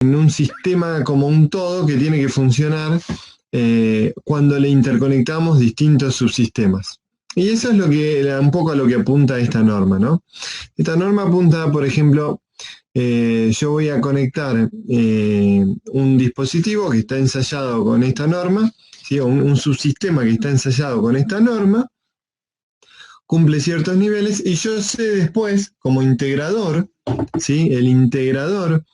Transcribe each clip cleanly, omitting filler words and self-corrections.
un sistema como un todo que tiene que funcionar cuando le interconectamos distintos subsistemas. Y eso es lo que, un poco a lo que apunta esta norma, ¿no? Esta norma apunta, por ejemplo, yo voy a conectar un dispositivo que está ensayado con esta norma, ¿sí? Un subsistema que está ensayado con esta norma, cumple ciertos niveles y yo sé después, como integrador, ¿sí? El integrador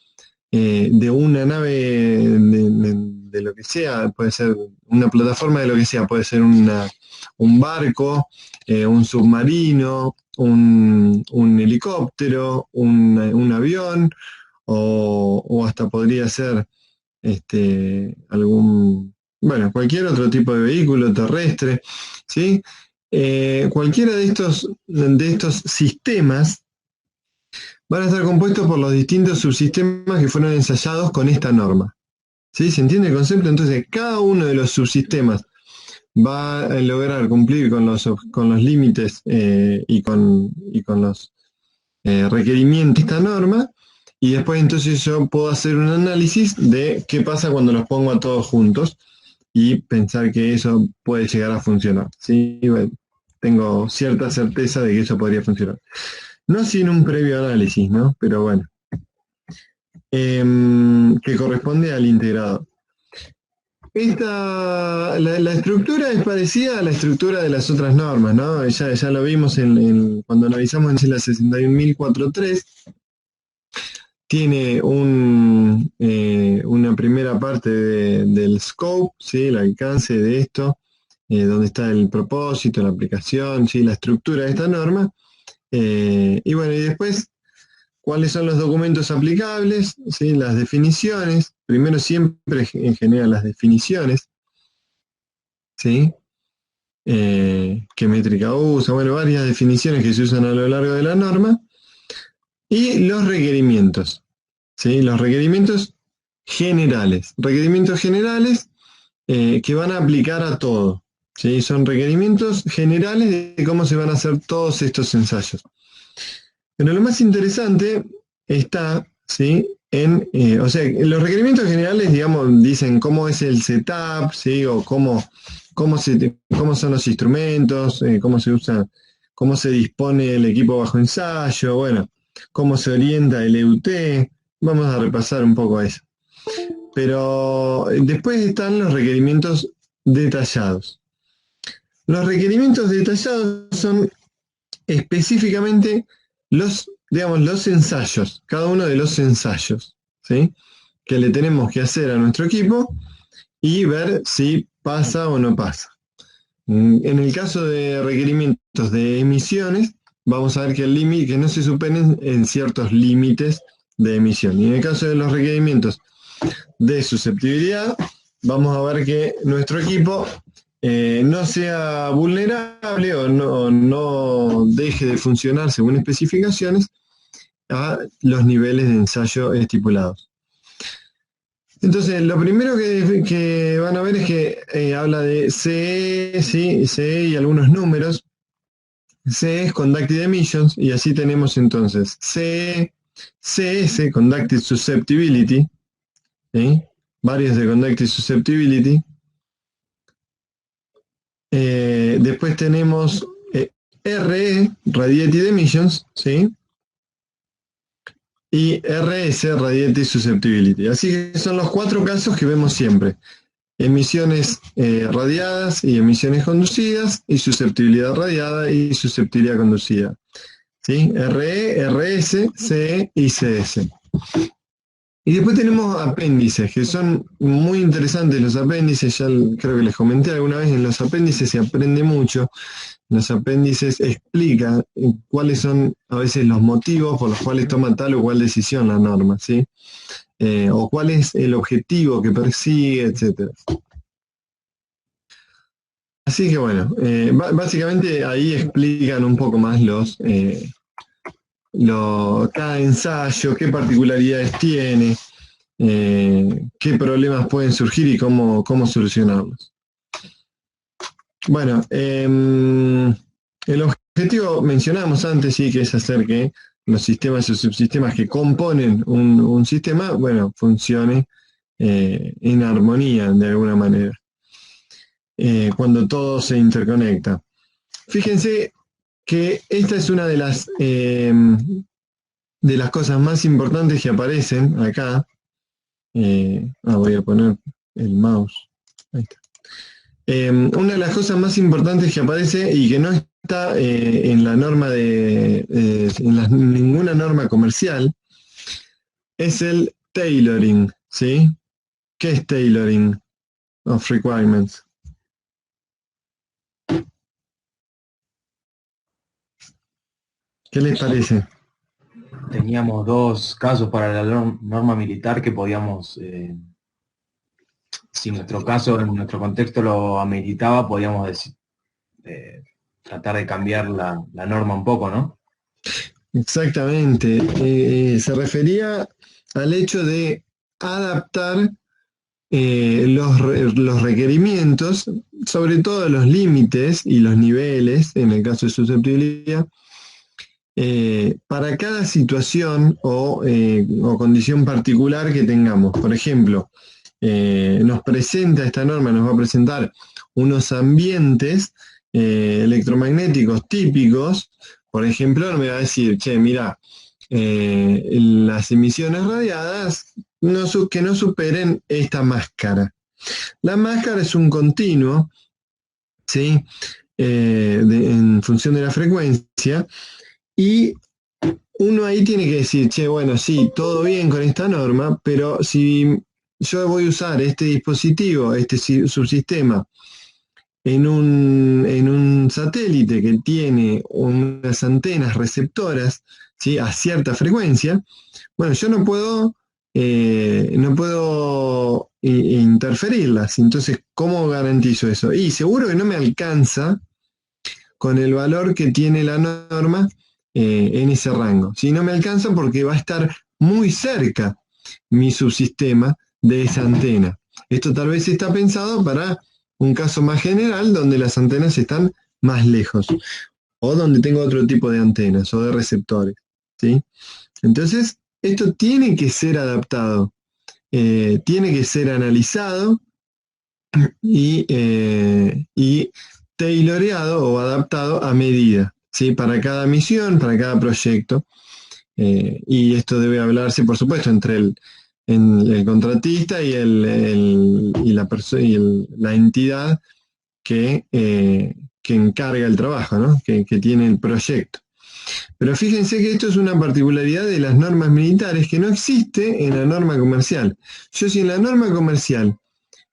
de una nave de lo que sea, puede ser una plataforma de lo que sea, puede ser un barco, un submarino, un helicóptero, un avión, o hasta podría ser bueno, cualquier otro tipo de vehículo terrestre, ¿sí? Cualquiera de estos sistemas van a estar compuestos por los distintos subsistemas que fueron ensayados con esta norma. ¿Sí? ¿Se entiende el concepto? Entonces, cada uno de los subsistemas va a lograr cumplir con los límites y con los requerimientos de esta norma, y después entonces yo puedo hacer un análisis de qué pasa cuando los pongo a todos juntos y pensar que eso puede llegar a funcionar. ¿Sí? Bueno, tengo cierta certeza de que eso podría funcionar. No sin un previo análisis, ¿no? Pero bueno. Que corresponde al integrado. La estructura es parecida a la estructura de las otras normas, ¿no? Ya lo vimos cuando analizamos en la 61043. Tiene una primera parte del scope, ¿sí? El alcance de esto, donde está el propósito, la aplicación, ¿sí? La estructura de esta norma. Y bueno, y después, ¿cuáles son los documentos aplicables? ¿Sí? Las definiciones. Primero siempre en general las definiciones. ¿Sí? ¿Qué métrica usa? Bueno, varias definiciones que se usan a lo largo de la norma. Y los requerimientos. ¿Sí? Los requerimientos generales. Requerimientos generales que van a aplicar a todo. ¿Sí? Son requerimientos generales de cómo se van a hacer todos estos ensayos. Pero lo más interesante está, ¿sí? O sea, los requerimientos generales, digamos, dicen cómo es el setup, ¿sí? O cómo son los instrumentos, cómo se usa, cómo se dispone el equipo bajo ensayo, bueno, cómo se orienta el EUT. Vamos a repasar un poco eso. Pero después están los requerimientos detallados. Los requerimientos detallados son específicamente los ensayos, cada uno de los ensayos, ¿sí? Que le tenemos que hacer a nuestro equipo y ver si pasa o no pasa. En el caso de requerimientos de emisiones, vamos a ver que no se superen en ciertos límites de emisión. Y en el caso de los requerimientos de susceptibilidad, vamos a ver que nuestro equipo no sea vulnerable o no deje de funcionar según especificaciones a los niveles de ensayo estipulados. Entonces, lo primero que van a ver es que habla de CE, ¿sí? CE y algunos números. CE es Conducted Emissions, y así tenemos entonces CE, CS, Conducted Susceptibility, ¿sí? Varios de Conducted Susceptibility. Después tenemos RE, Radiated Emissions, ¿sí? Y RS, Radiated Susceptibility. Así que son los 4 casos que vemos siempre. Emisiones radiadas y emisiones conducidas, y susceptibilidad radiada y susceptibilidad conducida. ¿Sí? RE, RS, CE y CS. Y después tenemos apéndices, que son muy interesantes los apéndices. Ya creo que les comenté alguna vez, en los apéndices se aprende mucho. Los apéndices explican cuáles son a veces los motivos por los cuales toma tal o cual decisión la norma, ¿sí? O cuál es el objetivo que persigue, etc. Así que bueno, básicamente ahí explican un poco más cada ensayo, qué particularidades tiene, qué problemas pueden surgir y cómo solucionarlos. Bueno, el objetivo mencionamos antes, sí, que es hacer que los sistemas y subsistemas que componen un sistema, bueno, funcione en armonía de alguna manera, cuando todo se interconecta. Fíjense que esta es una de las cosas más importantes que aparecen acá. Voy a poner el mouse. Ahí está. Una de las cosas más importantes que aparece y que no está en la norma ninguna norma comercial es el tailoring, ¿sí? ¿Qué es tailoring of requirements? ¿Qué les parece? Teníamos dos casos para la norma militar que podíamos, si nuestro caso, en nuestro contexto lo ameritaba, podíamos decir, tratar de cambiar la norma un poco, ¿no? Exactamente. Se refería al hecho de adaptar los requerimientos, sobre todo los límites y los niveles, en el caso de susceptibilidad, para cada situación o condición particular que tengamos. Por ejemplo, nos presenta esta norma, nos va a presentar unos ambientes electromagnéticos típicos. Por ejemplo, me va a decir, che, mira, las emisiones radiadas que no superen esta máscara. La máscara es un continuo, ¿sí? En función de la frecuencia, y uno ahí tiene que decir, che, bueno, sí, todo bien con esta norma, pero si yo voy a usar este dispositivo, este subsistema, en un satélite que tiene unas antenas receptoras, ¿sí? A cierta frecuencia, bueno, yo no puedo interferirlas. Entonces, ¿cómo garantizo eso? Y seguro que no me alcanza con el valor que tiene la norma en ese rango. Si no me alcanza porque va a estar muy cerca mi subsistema de esa antena. Esto tal vez está pensado para un caso más general donde las antenas están más lejos o donde tengo otro tipo de antenas o de receptores, ¿sí? Entonces, esto tiene que ser adaptado, tiene que ser analizado y tailoreado o adaptado a medida, ¿sí? Para cada misión, para cada proyecto. Y esto debe hablarse, por supuesto, entre el contratista y la entidad que encarga el trabajo, ¿no? Que tiene el proyecto. Pero fíjense que esto es una particularidad de las normas militares que no existe en la norma comercial. Yo si en la norma comercial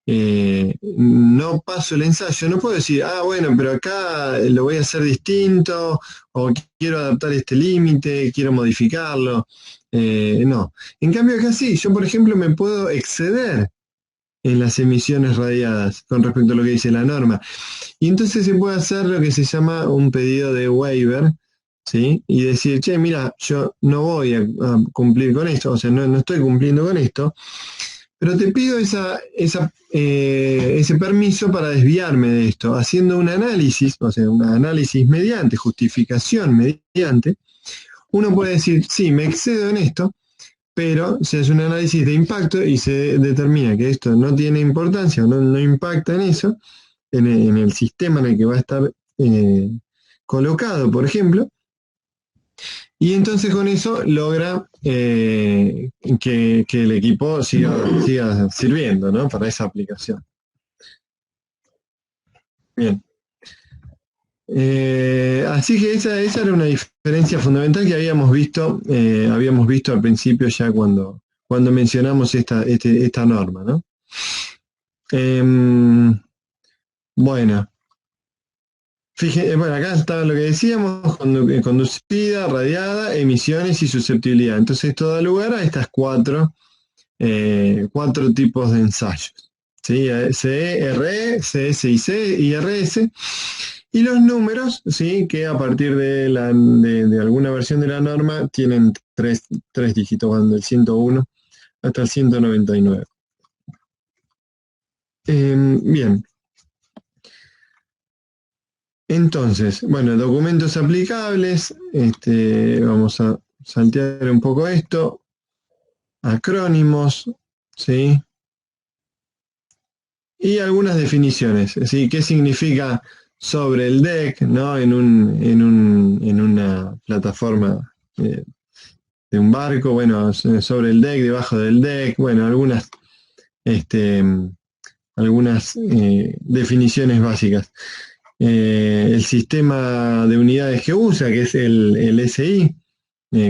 no paso el ensayo, no puedo decir, bueno, pero acá lo voy a hacer distinto, o quiero adaptar este límite, quiero modificarlo. No. En cambio acá sí, yo por ejemplo me puedo exceder en las emisiones radiadas con respecto a lo que dice la norma. Y entonces se puede hacer lo que se llama un pedido de waiver, ¿sí? Y decir, che, mira, yo no voy a cumplir con esto, o sea, no estoy cumpliendo con esto, pero te pido ese permiso para desviarme de esto, haciendo un análisis, o sea, un análisis mediante, justificación mediante. Uno puede decir, sí, me excedo en esto, pero se hace un análisis de impacto y se determina que esto no tiene importancia o no impacta en eso, en el sistema en el que va a estar colocado, por ejemplo, y entonces con eso logra que el equipo siga sirviendo, ¿no? Para esa aplicación. Bien. Así que esa era una diferencia fundamental que habíamos visto al principio ya cuando mencionamos esta norma, ¿no? Bueno, fíjense, bueno, acá está lo que decíamos, conducida, radiada, emisiones y susceptibilidad. Entonces esto da lugar a estas cuatro tipos de ensayos, ¿sí? CE, RE, CS y RS. Y los números, ¿sí? Que a partir de alguna versión de la norma tienen tres dígitos, van del 101 hasta el 199. Bien. Entonces, bueno, documentos aplicables, vamos a saltear un poco esto. Acrónimos, ¿sí? Y algunas definiciones, ¿sí? ¿Qué significa sobre el deck, ¿no? En una plataforma de un barco, bueno, sobre el deck, debajo del deck, bueno, este, algunas definiciones básicas. El sistema de unidades que usa, que es el SI,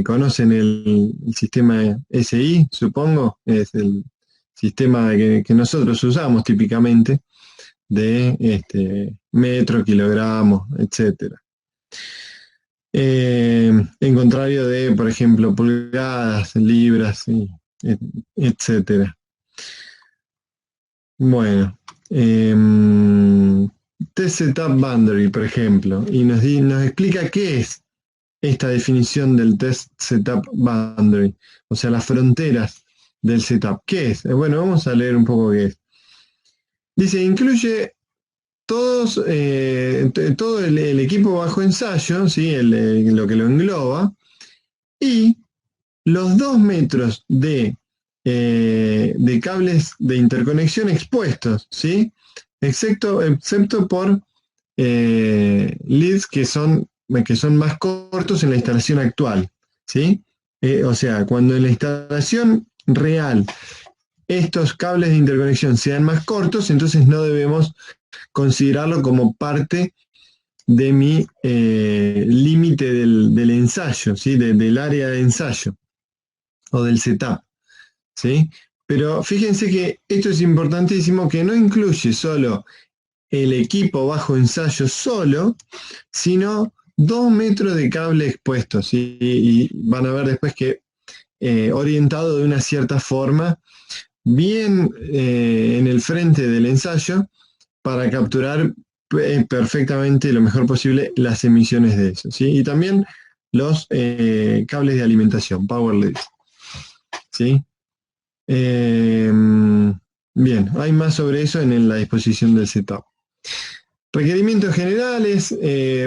¿conocen el sistema SI, supongo? Es el sistema que nosotros usamos típicamente de metro, kilogramos, etcétera. En contrario de, por ejemplo, pulgadas, libras, etcétera. Bueno, test setup boundary, por ejemplo, y nos explica qué es esta definición del test setup boundary, o sea, las fronteras del setup. ¿Qué es? Bueno, vamos a leer un poco qué es. Dice, incluye todo el equipo bajo ensayo, ¿sí? Lo que lo engloba, y los 2 metros de cables de interconexión expuestos, ¿sí? Excepto por leads que son más cortos en la instalación actual, ¿sí? O sea, cuando en la instalación real estos cables de interconexión sean más cortos, entonces no debemos considerarlo como parte de mi límite del ensayo, ¿sí? Del área de ensayo o del setup, ¿sí? Pero fíjense que esto es importantísimo, que no incluye solo el equipo bajo ensayo solo, sino 2 metros de cable expuesto, ¿sí? Y van a ver después que orientado de una cierta forma, bien en el frente del ensayo, para capturar perfectamente lo mejor posible las emisiones de eso, ¿sí? Y también los cables de alimentación, power leads, ¿sí? Bien, hay más sobre eso en la disposición del setup. Requerimientos generales,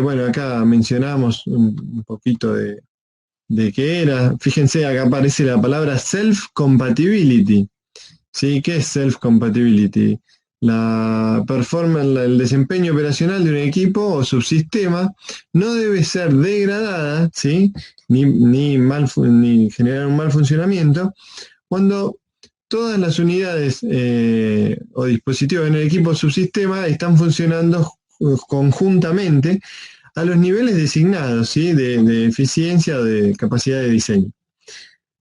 bueno, acá mencionamos un poquito de qué era. Fíjense, acá aparece la palabra self-compatibility. ¿Sí? ¿Qué es self-compatibility? La performance, el desempeño operacional de un equipo o subsistema no debe ser degradada, ¿sí? Ni generar un mal funcionamiento cuando todas las unidades o dispositivos en el equipo subsistema están funcionando conjuntamente a los niveles designados, ¿sí? De eficiencia o de capacidad de diseño.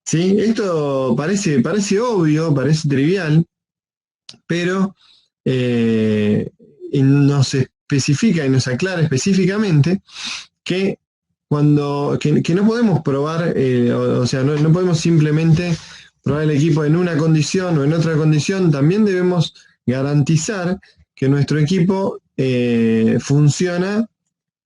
¿Sí? Esto parece obvio, parece trivial, pero nos especifica y nos aclara específicamente que que no podemos probar, o sea, no podemos simplemente probar el equipo en una condición o en otra condición, también debemos garantizar que nuestro equipo funciona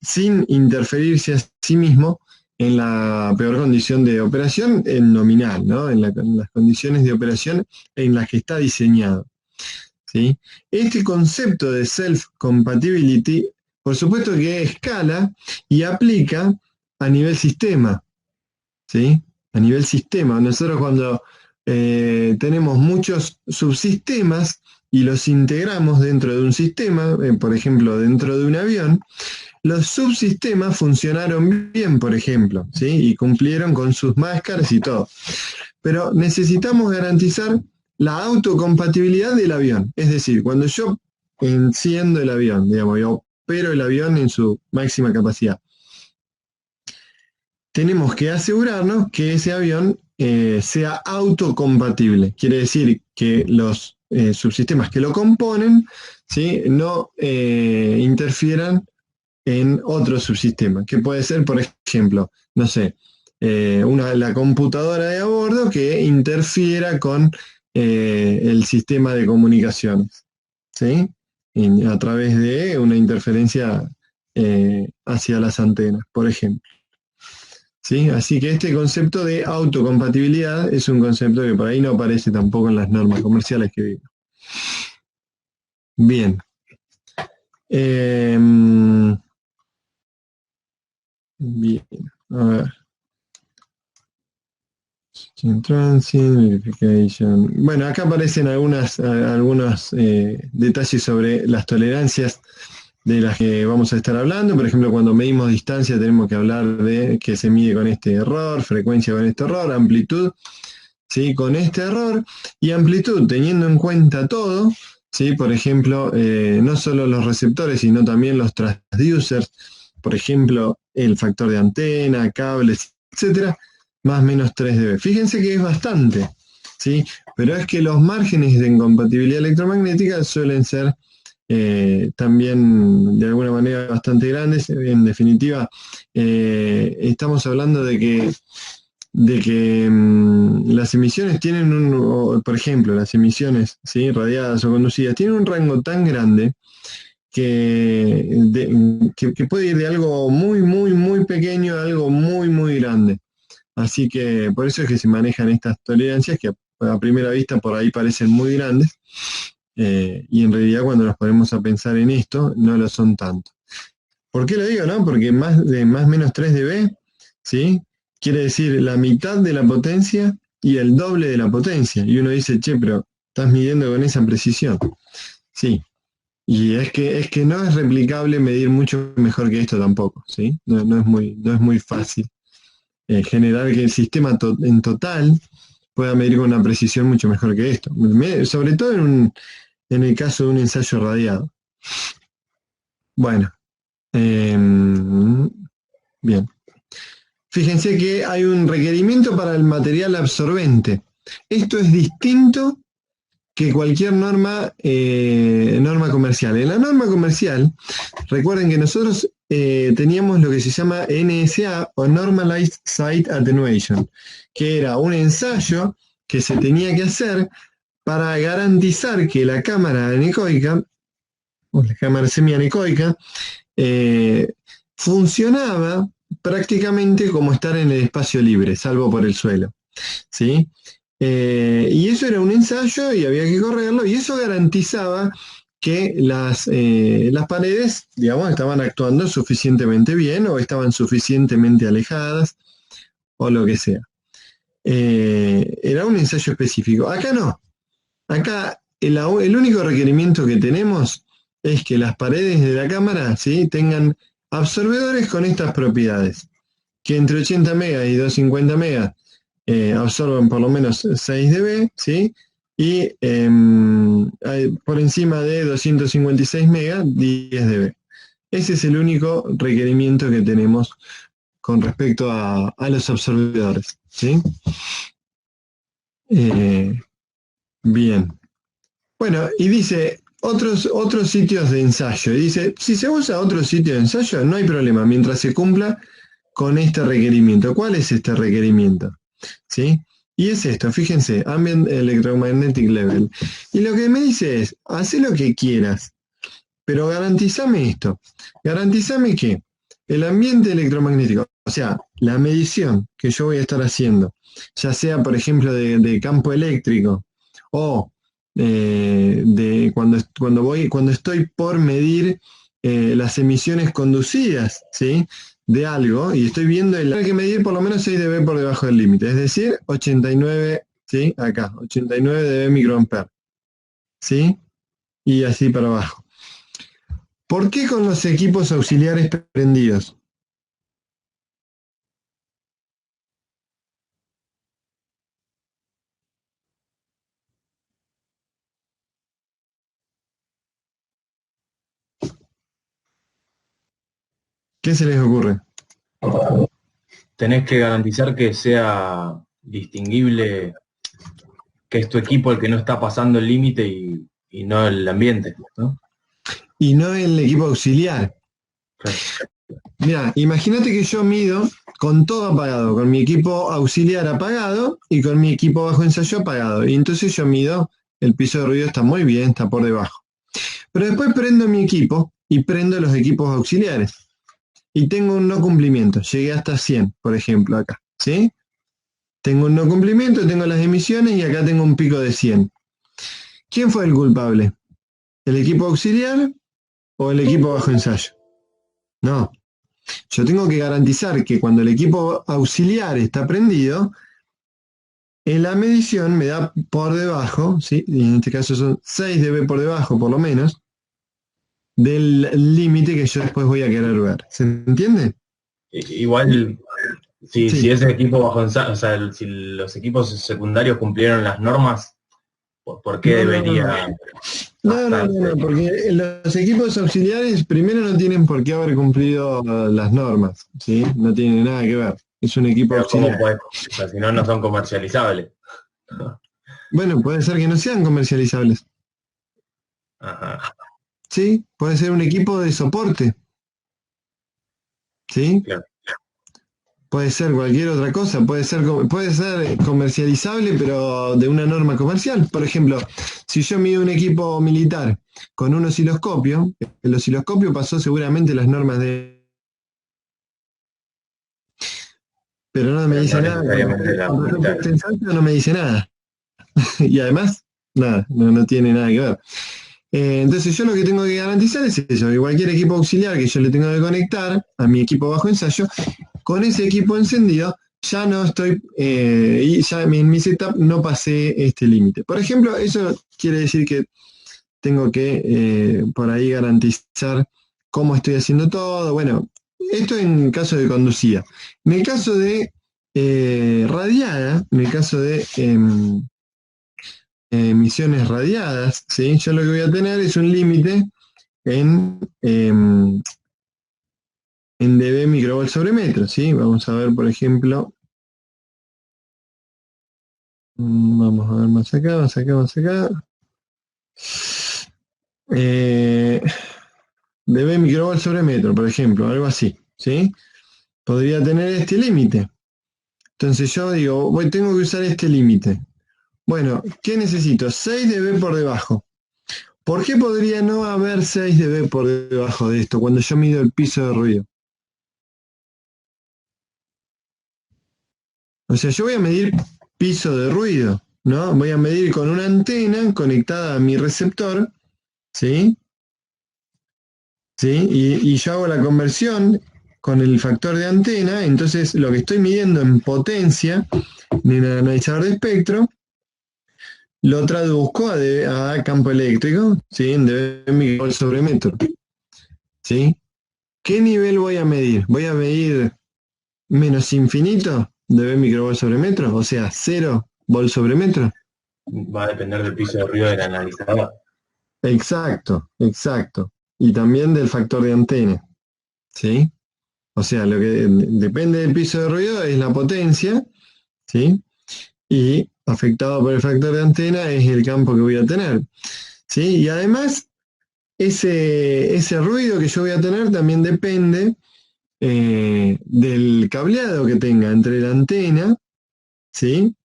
sin interferirse a sí mismo en la peor condición de operación, en nominal, ¿no? En las condiciones de operación en las que está diseñado, ¿sí? Este concepto de self-compatibility, por supuesto que escala y aplica a nivel sistema, ¿sí? A nivel sistema. Nosotros cuando tenemos muchos subsistemas y los integramos dentro de un sistema, por ejemplo, dentro de un avión, los subsistemas funcionaron bien, por ejemplo, ¿sí? Y cumplieron con sus máscaras y todo. Pero necesitamos garantizar la autocompatibilidad del avión. Es decir, cuando yo enciendo el avión, digamos, yo opero el avión en su máxima capacidad, tenemos que asegurarnos que ese avión sea autocompatible. Quiere decir que los subsistemas que lo componen, ¿sí? No interfieran en otro subsistema, que puede ser, por ejemplo, no sé, la computadora de a bordo que interfiera con el sistema de comunicaciones, ¿sí? A través de una interferencia hacia las antenas, por ejemplo. ¿Sí? Así que este concepto de autocompatibilidad es un concepto que por ahí no aparece tampoco en las normas comerciales que vimos. Bien. Bien. A ver. Transient Verification. Bueno, acá aparecen algunos detalles sobre las tolerancias de las que vamos a estar hablando. Por ejemplo, cuando medimos distancia tenemos que hablar de que se mide con este error, frecuencia con este error, amplitud, ¿sí? Con este error, y amplitud teniendo en cuenta todo, ¿sí? Por ejemplo, no solo los receptores, sino también los transducers, por ejemplo, el factor de antena, cables, etcétera, más o menos 3 dB. Fíjense que es bastante, ¿sí? Pero es que los márgenes de incompatibilidad electromagnética suelen ser también de alguna manera bastante grandes. En definitiva, estamos hablando de que las emisiones tienen por ejemplo, las emisiones, ¿sí? Radiadas o conducidas, tienen un rango tan grande que puede ir de algo muy, muy, muy pequeño a algo muy, muy grande. Así que por eso es que se manejan estas tolerancias que a primera vista por ahí parecen muy grandes, y en realidad cuando nos ponemos a pensar en esto no lo son tanto. ¿Por qué lo digo, no? Porque más o menos 3 dB, ¿sí? Quiere decir la mitad de la potencia y el doble de la potencia. Y uno dice, che, pero estás midiendo con esa precisión. Sí. Y es que no es replicable medir mucho mejor que esto tampoco, ¿sí? No es muy fácil generar que el sistema en total pueda medir con una precisión mucho mejor que esto. Sobre todo en el caso de un ensayo radiado. Bueno, bien. Fíjense que hay un requerimiento para el material absorbente. Esto es distinto que cualquier norma comercial. En la norma comercial, recuerden que nosotros teníamos lo que se llama NSA o Normalized Site Attenuation, que era un ensayo que se tenía que hacer para garantizar que la cámara anecoica, o la cámara semianecoica, funcionaba prácticamente como estar en el espacio libre, salvo por el suelo, ¿sí? Y eso era un ensayo y había que correrlo, y eso garantizaba que las paredes, digamos, estaban actuando suficientemente bien o estaban suficientemente alejadas o lo que sea. Era un ensayo específico. Acá no. Acá el único requerimiento que tenemos es que las paredes de la cámara, ¿sí?, tengan absorbedores con estas propiedades, que entre 80 megas y 250 megas absorben por lo menos 6 dB, ¿sí? Y por encima de 256 megas, 10 dB. Ese es el único requerimiento que tenemos con respecto a los absorbedores, ¿sí? Bien. Bueno, y dice otros sitios de ensayo. Y dice, si se usa otro sitio de ensayo, no hay problema, mientras se cumpla con este requerimiento. ¿Cuál es este requerimiento? ¿Sí? Y es esto, fíjense, Ambient Electromagnetic Level. Y lo que me dice es, haz lo que quieras, pero garantízame esto. Garantízame que el ambiente electromagnético, o sea, la medición que yo voy a estar haciendo, ya sea, por ejemplo, de campo eléctrico, o de cuando estoy por medir las emisiones conducidas, ¿sí?, de algo, y estoy viendo hay que medir por lo menos 6 dB por debajo del límite, es decir, 89, ¿sí?, acá, 89 dB microamper, ¿sí? Y así para abajo. ¿Por qué con los equipos auxiliares prendidos? ¿Qué se les ocurre? Tenés que garantizar que sea distinguible, que es tu equipo el que no está pasando el límite y no el ambiente, ¿no? Y no el equipo auxiliar. Claro. Mira, imagínate que yo mido con todo apagado, con mi equipo auxiliar apagado y con mi equipo bajo ensayo apagado. Y entonces yo mido, el piso de ruido está muy bien, está por debajo. Pero después prendo mi equipo y prendo los equipos auxiliares. Y tengo un no cumplimiento, llegué hasta 100, por ejemplo, acá, ¿sí? Tengo un no cumplimiento, tengo las emisiones y acá tengo un pico de 100. ¿Quién fue el culpable? ¿El equipo auxiliar o el equipo bajo ensayo? No. Yo tengo que garantizar que cuando el equipo auxiliar está prendido, la medición me da por debajo, ¿sí? Y en este caso son 6 dB por debajo, por lo menos, del límite que yo después voy a querer ver. ¿Se entiende? Igual, si Sí. ese equipo bajo ensayo, o sea, si los equipos secundarios cumplieron las normas, ¿por qué No, no, no. debería No, no, no, gastarse? no, porque los equipos auxiliares primero no tienen por qué haber cumplido las normas, ¿sí? No tiene nada que ver. Es un equipo Pero ¿cómo auxiliar. puede? O sea, si no, no son comercializables. Bueno, puede ser que no sean comercializables, Ajá, ¿sí? Puede ser un equipo de soporte, ¿sí? claro. Puede ser cualquier otra cosa, puede ser comercializable, pero de una norma comercial. Por ejemplo, si yo mido un equipo militar con un osciloscopio, el osciloscopio pasó seguramente las normas de... Pero no me Pero dice no nada, necesariamente las con respecto a militares. este ensayo no me dice nada. Y además, nada, no tiene nada que ver. Entonces yo lo que tengo que garantizar es eso, que cualquier equipo auxiliar que yo le tenga que conectar a mi equipo bajo ensayo, con ese equipo encendido, ya no estoy, y ya en mi setup no pasé este límite. Por ejemplo, eso quiere decir que tengo que por ahí garantizar cómo estoy haciendo todo. Bueno, esto en caso de conducida. En el caso de radiada, en el caso de emisiones radiadas, ¿sí? Yo lo que voy a tener es un límite en dB microvol sobre metro, ¿sí? Vamos a ver, por ejemplo, vamos a ver más acá, más acá, más acá. Eh, dB microvol sobre metro, por ejemplo, algo así, ¿sí? Podría tener este límite. Entonces yo digo, tengo que usar este límite. Bueno, ¿qué necesito? 6 dB por debajo. ¿Por qué podría no haber 6 dB por debajo de esto cuando yo mido el piso de ruido? O sea, yo voy a medir piso de ruido, ¿no? Voy a medir con una antena conectada a mi receptor, ¿sí? ¿Sí? Y yo hago la conversión con el factor de antena, entonces lo que estoy midiendo en potencia en el analizador de espectro, lo traduzco a campo eléctrico, ¿sí? En dB microvolt sobre metro, ¿sí? ¿Qué nivel voy a medir? ¿Voy a medir menos infinito dB microvolt sobre metro? O sea, 0 volt sobre metro. Va a depender del piso de ruido del analizador. Exacto, exacto. Y también del factor de antena, ¿sí? O sea, lo que depende del piso de ruido es la potencia, ¿sí? Y afectado por el factor de antena es el campo que voy a tener, ¿sí? Y además, ese ruido que yo voy a tener también depende del cableado que tenga entre la antena, ¿sí?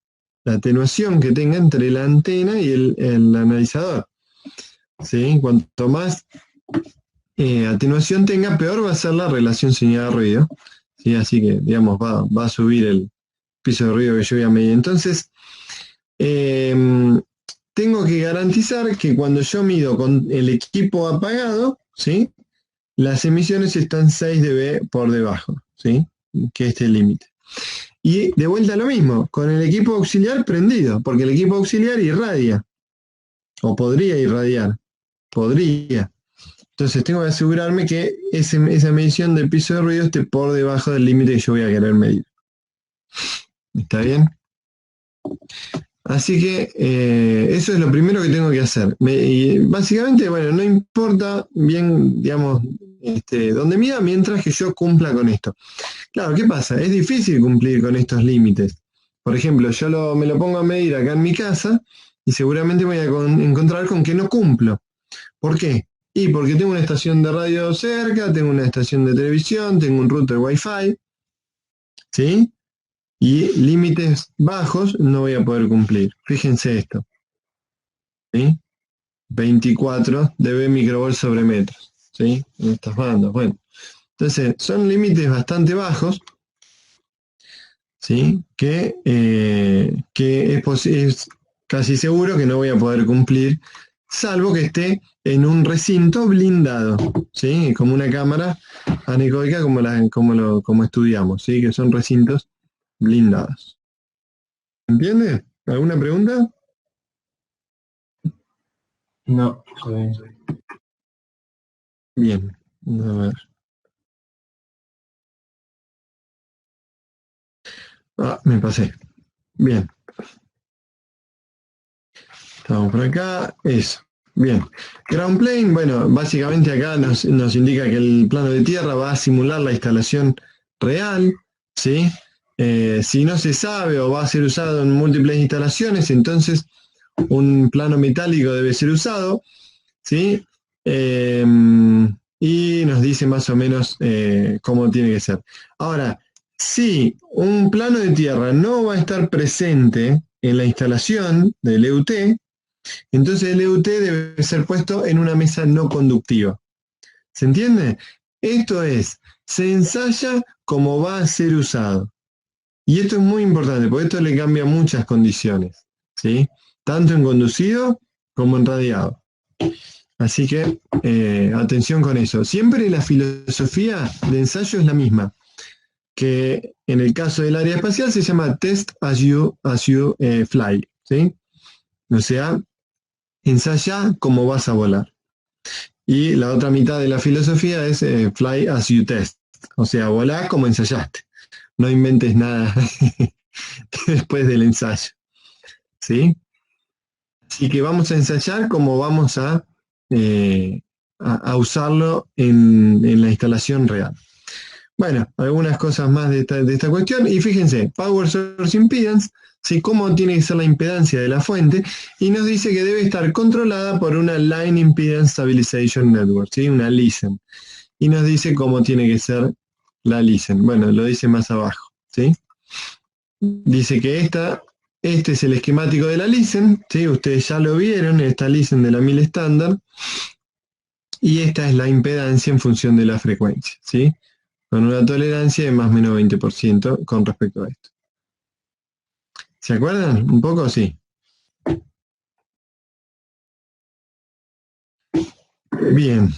La atenuación que tenga entre la antena y el analizador, ¿sí? Cuanto más atenuación tenga, peor va a ser la relación señal-ruido, ¿sí? Así que, digamos, va a subir el piso de ruido que yo voy a medir. Entonces, eh, tengo que garantizar que cuando yo mido con el equipo apagado, ¿sí? Las emisiones están 6 dB por debajo, ¿sí? Que este es el límite. Y de vuelta lo mismo, con el equipo auxiliar prendido, porque el equipo auxiliar irradia, o podría irradiar, podría. Entonces tengo que asegurarme que esa medición del piso de ruido esté por debajo del límite que yo voy a querer medir. ¿Está bien? Así que eso es lo primero que tengo que hacer. Y básicamente, bueno, no importa bien, digamos, dónde mida mientras que yo cumpla con esto. Claro, ¿qué pasa? Es difícil cumplir con estos límites. Por ejemplo, me lo pongo a medir acá en mi casa y seguramente me voy a encontrar con que no cumplo. ¿Por qué? Y porque tengo una estación de radio cerca, tengo una estación de televisión, tengo un router Wi-Fi, ¿sí? Y límites bajos no voy a poder cumplir. Fíjense esto, ¿sí? 24 dB microvolt sobre metros, ¿sí? En estas bandas. Bueno, entonces son límites bastante bajos, ¿sí? Que es casi seguro que no voy a poder cumplir, salvo que esté en un recinto blindado, ¿sí? Como una cámara anecoica como estudiamos, ¿sí? Que son recintos blindados. ¿Entiende? ¿Alguna pregunta? No, está bien. Bien, a ver. Ah, me pasé. Bien, estamos por acá. Eso. Bien. Ground plane, bueno, básicamente acá nos indica que el plano de tierra va a simular la instalación real, ¿sí? Si no se sabe o va a ser usado en múltiples instalaciones, entonces un plano metálico debe ser usado, ¿sí? Eh, y nos dice más o menos cómo tiene que ser. Ahora, si un plano de tierra no va a estar presente en la instalación del EUT, entonces el EUT debe ser puesto en una mesa no conductiva. ¿Se entiende? Esto es, se ensaya como va a ser usado. Y esto es muy importante, porque esto le cambia muchas condiciones, ¿sí? Tanto en conducido como en radiado. Así que atención con eso. Siempre la filosofía de ensayo es la misma, que en el caso del área espacial se llama test as you fly, ¿sí? O sea, ensaya como vas a volar. Y la otra mitad de la filosofía es fly as you test, o sea, volá como ensayaste. No inventes nada después del ensayo, ¿sí? Así que vamos a ensayar como vamos eh, a usarlo en la instalación real. Bueno, algunas cosas más de esta cuestión. Y fíjense, Power Source Impedance, ¿sí? Cómo tiene que ser la impedancia de la fuente. Y nos dice que debe estar controlada por una Line Impedance Stabilization Network, ¿sí? Una LISEN. Y nos dice cómo tiene que ser la LISEN. Bueno, lo dice más abajo, ¿sí? Dice que este es el esquemático de la LISEN, ¿sí? Ustedes ya lo vieron, esta LISEN de la 1000 estándar. Y esta es la impedancia en función de la frecuencia, ¿sí? Con una tolerancia de más o menos 20% con respecto a esto. ¿Se acuerdan? Un poco, sí. Bien.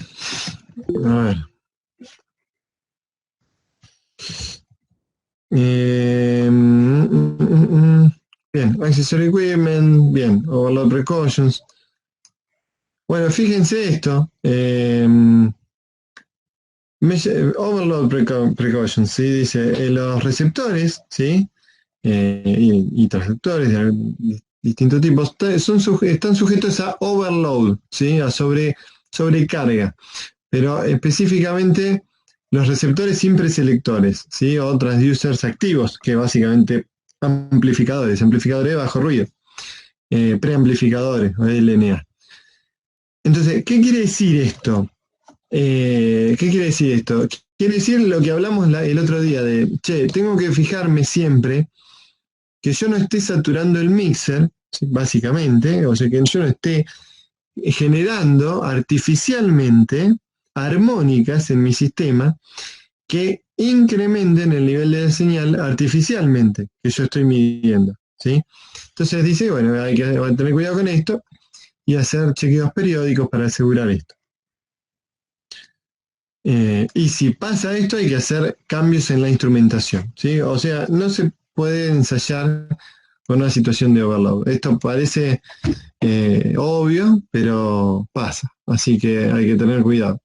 A ver. Bien, accessory equipment, bien, overload precautions. Bueno, fíjense esto. Overload precautions, ¿sí? Dice, los receptores, ¿sí? Y transductores de distintos tipos están sujetos a overload, ¿sí? A sobrecarga, pero específicamente los receptores sin preselectores, ¿sí? O transducers activos, que básicamente amplificadores de bajo ruido, preamplificadores o LNA. Entonces, ¿qué quiere decir esto? ¿Qué quiere decir esto? Quiere decir lo que hablamos el otro día de, che, tengo que fijarme siempre que yo no esté saturando el mixer, ¿sí? Básicamente, o sea, que yo no esté generando artificialmente armónicas en mi sistema que incrementen el nivel de la señal artificialmente que yo estoy midiendo, ¿sí? Entonces dice, bueno, hay que tener cuidado con esto y hacer chequeos periódicos para asegurar esto. Y si pasa esto, hay que hacer cambios en la instrumentación, ¿sí? O sea, no se puede ensayar con una situación de overload. Esto parece obvio, pero pasa, así que hay que tener cuidado.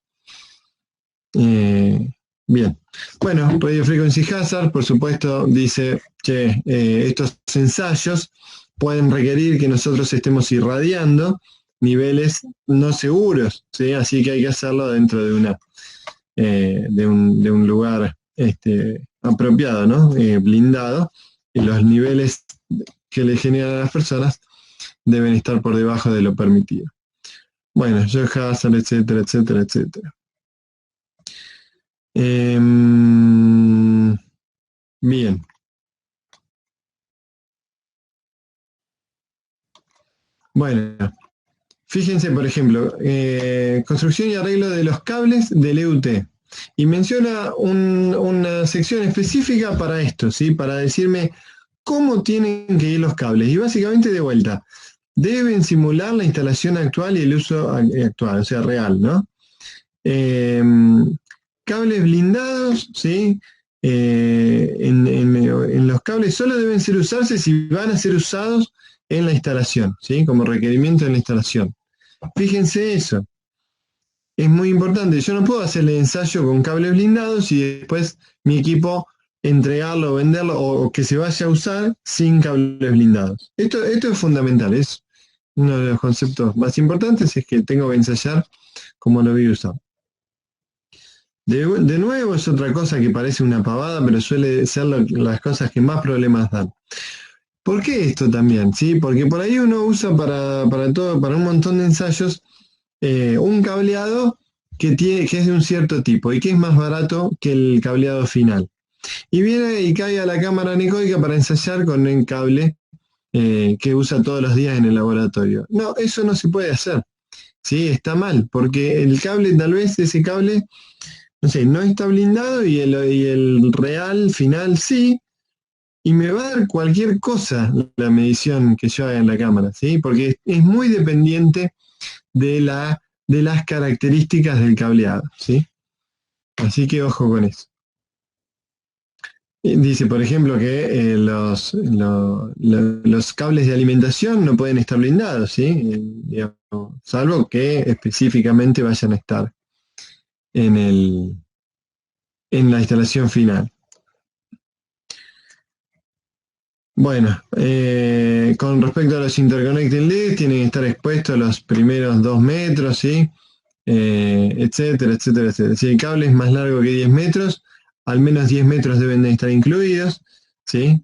Bien. Bueno, Radio Frequency Hazard, por supuesto, dice que estos ensayos pueden requerir que nosotros estemos irradiando niveles no seguros, ¿sí? Así que hay que hacerlo dentro de un lugar apropiado, ¿no? Blindado, y los niveles que le generan a las personas deben estar por debajo de lo permitido. Bueno, Joe Hazard, etcétera, etcétera, etcétera. Bien. Bueno, fíjense, por ejemplo, construcción y arreglo de los cables del EUT. Y menciona una sección específica para esto, ¿sí? Para decirme cómo tienen que ir los cables. Y básicamente de vuelta, deben simular la instalación actual y el uso actual, o sea, real, ¿no? Cables blindados, ¿sí? En los cables solo deben ser usarse si van a ser usados en la instalación, ¿sí? Como requerimiento en la instalación. Fíjense eso. Es muy importante. Yo no puedo hacer el ensayo con cables blindados y después mi equipo entregarlo, venderlo o que se vaya a usar sin cables blindados. Esto es fundamental. Es uno de los conceptos más importantes, es que tengo que ensayar como lo voy a usar. De nuevo es otra cosa que parece una pavada, pero suele ser las cosas que más problemas dan. ¿Por qué esto también? ¿Sí? Porque por ahí uno usa para todo, para un montón de ensayos, un cableado que es de un cierto tipo y que es más barato que el cableado final. Y viene y cae a la cámara anecoica para ensayar con el cable que usa todos los días en el laboratorio. No, eso no se puede hacer. Sí, está mal, porque el cable, tal vez ese cable, no sé, no está blindado y el real final sí, y me va a dar cualquier cosa la medición que yo haga en la cámara, ¿sí? Porque es muy dependiente de las características del cableado, ¿sí? Así que ojo con eso. Dice, por ejemplo, que los cables de alimentación no pueden estar blindados, ¿sí? Digamos, salvo que específicamente vayan a estar en en la instalación final. Bueno, con respecto a los interconnecting leads, tienen que estar expuestos los primeros 2 metros, ¿sí? Etcétera, etcétera, etcétera. Si el cable es más largo que 10 metros, al menos 10 metros deben de estar incluidos, ¿sí?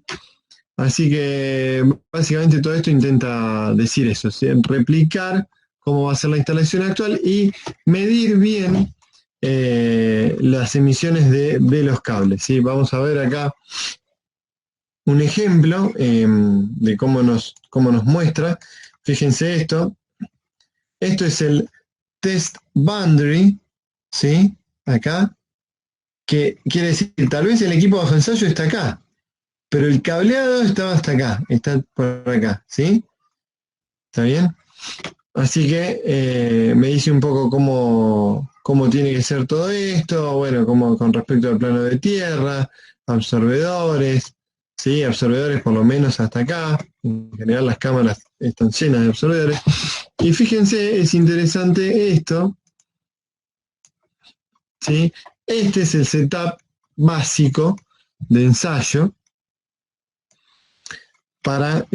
Así que básicamente todo esto intenta decir eso, ¿sí? Replicar cómo va a ser la instalación actual y medir bien las emisiones de los cables, ¿sí? Vamos a ver acá un ejemplo de cómo nos muestra. Fíjense esto. Esto es el test boundary, ¿sí? Acá, que quiere decir, tal vez el equipo bajo ensayo está acá, pero el cableado estaba hasta acá, está por acá, ¿sí? ¿Está bien? Así que me dice un poco cómo tiene que ser todo esto, bueno, como con respecto al plano de tierra, absorbedores, ¿sí? Absorbedores por lo menos hasta acá. En general las cámaras están llenas de absorbedores. Y fíjense, es interesante esto, ¿sí? Este es el setup básico de ensayo para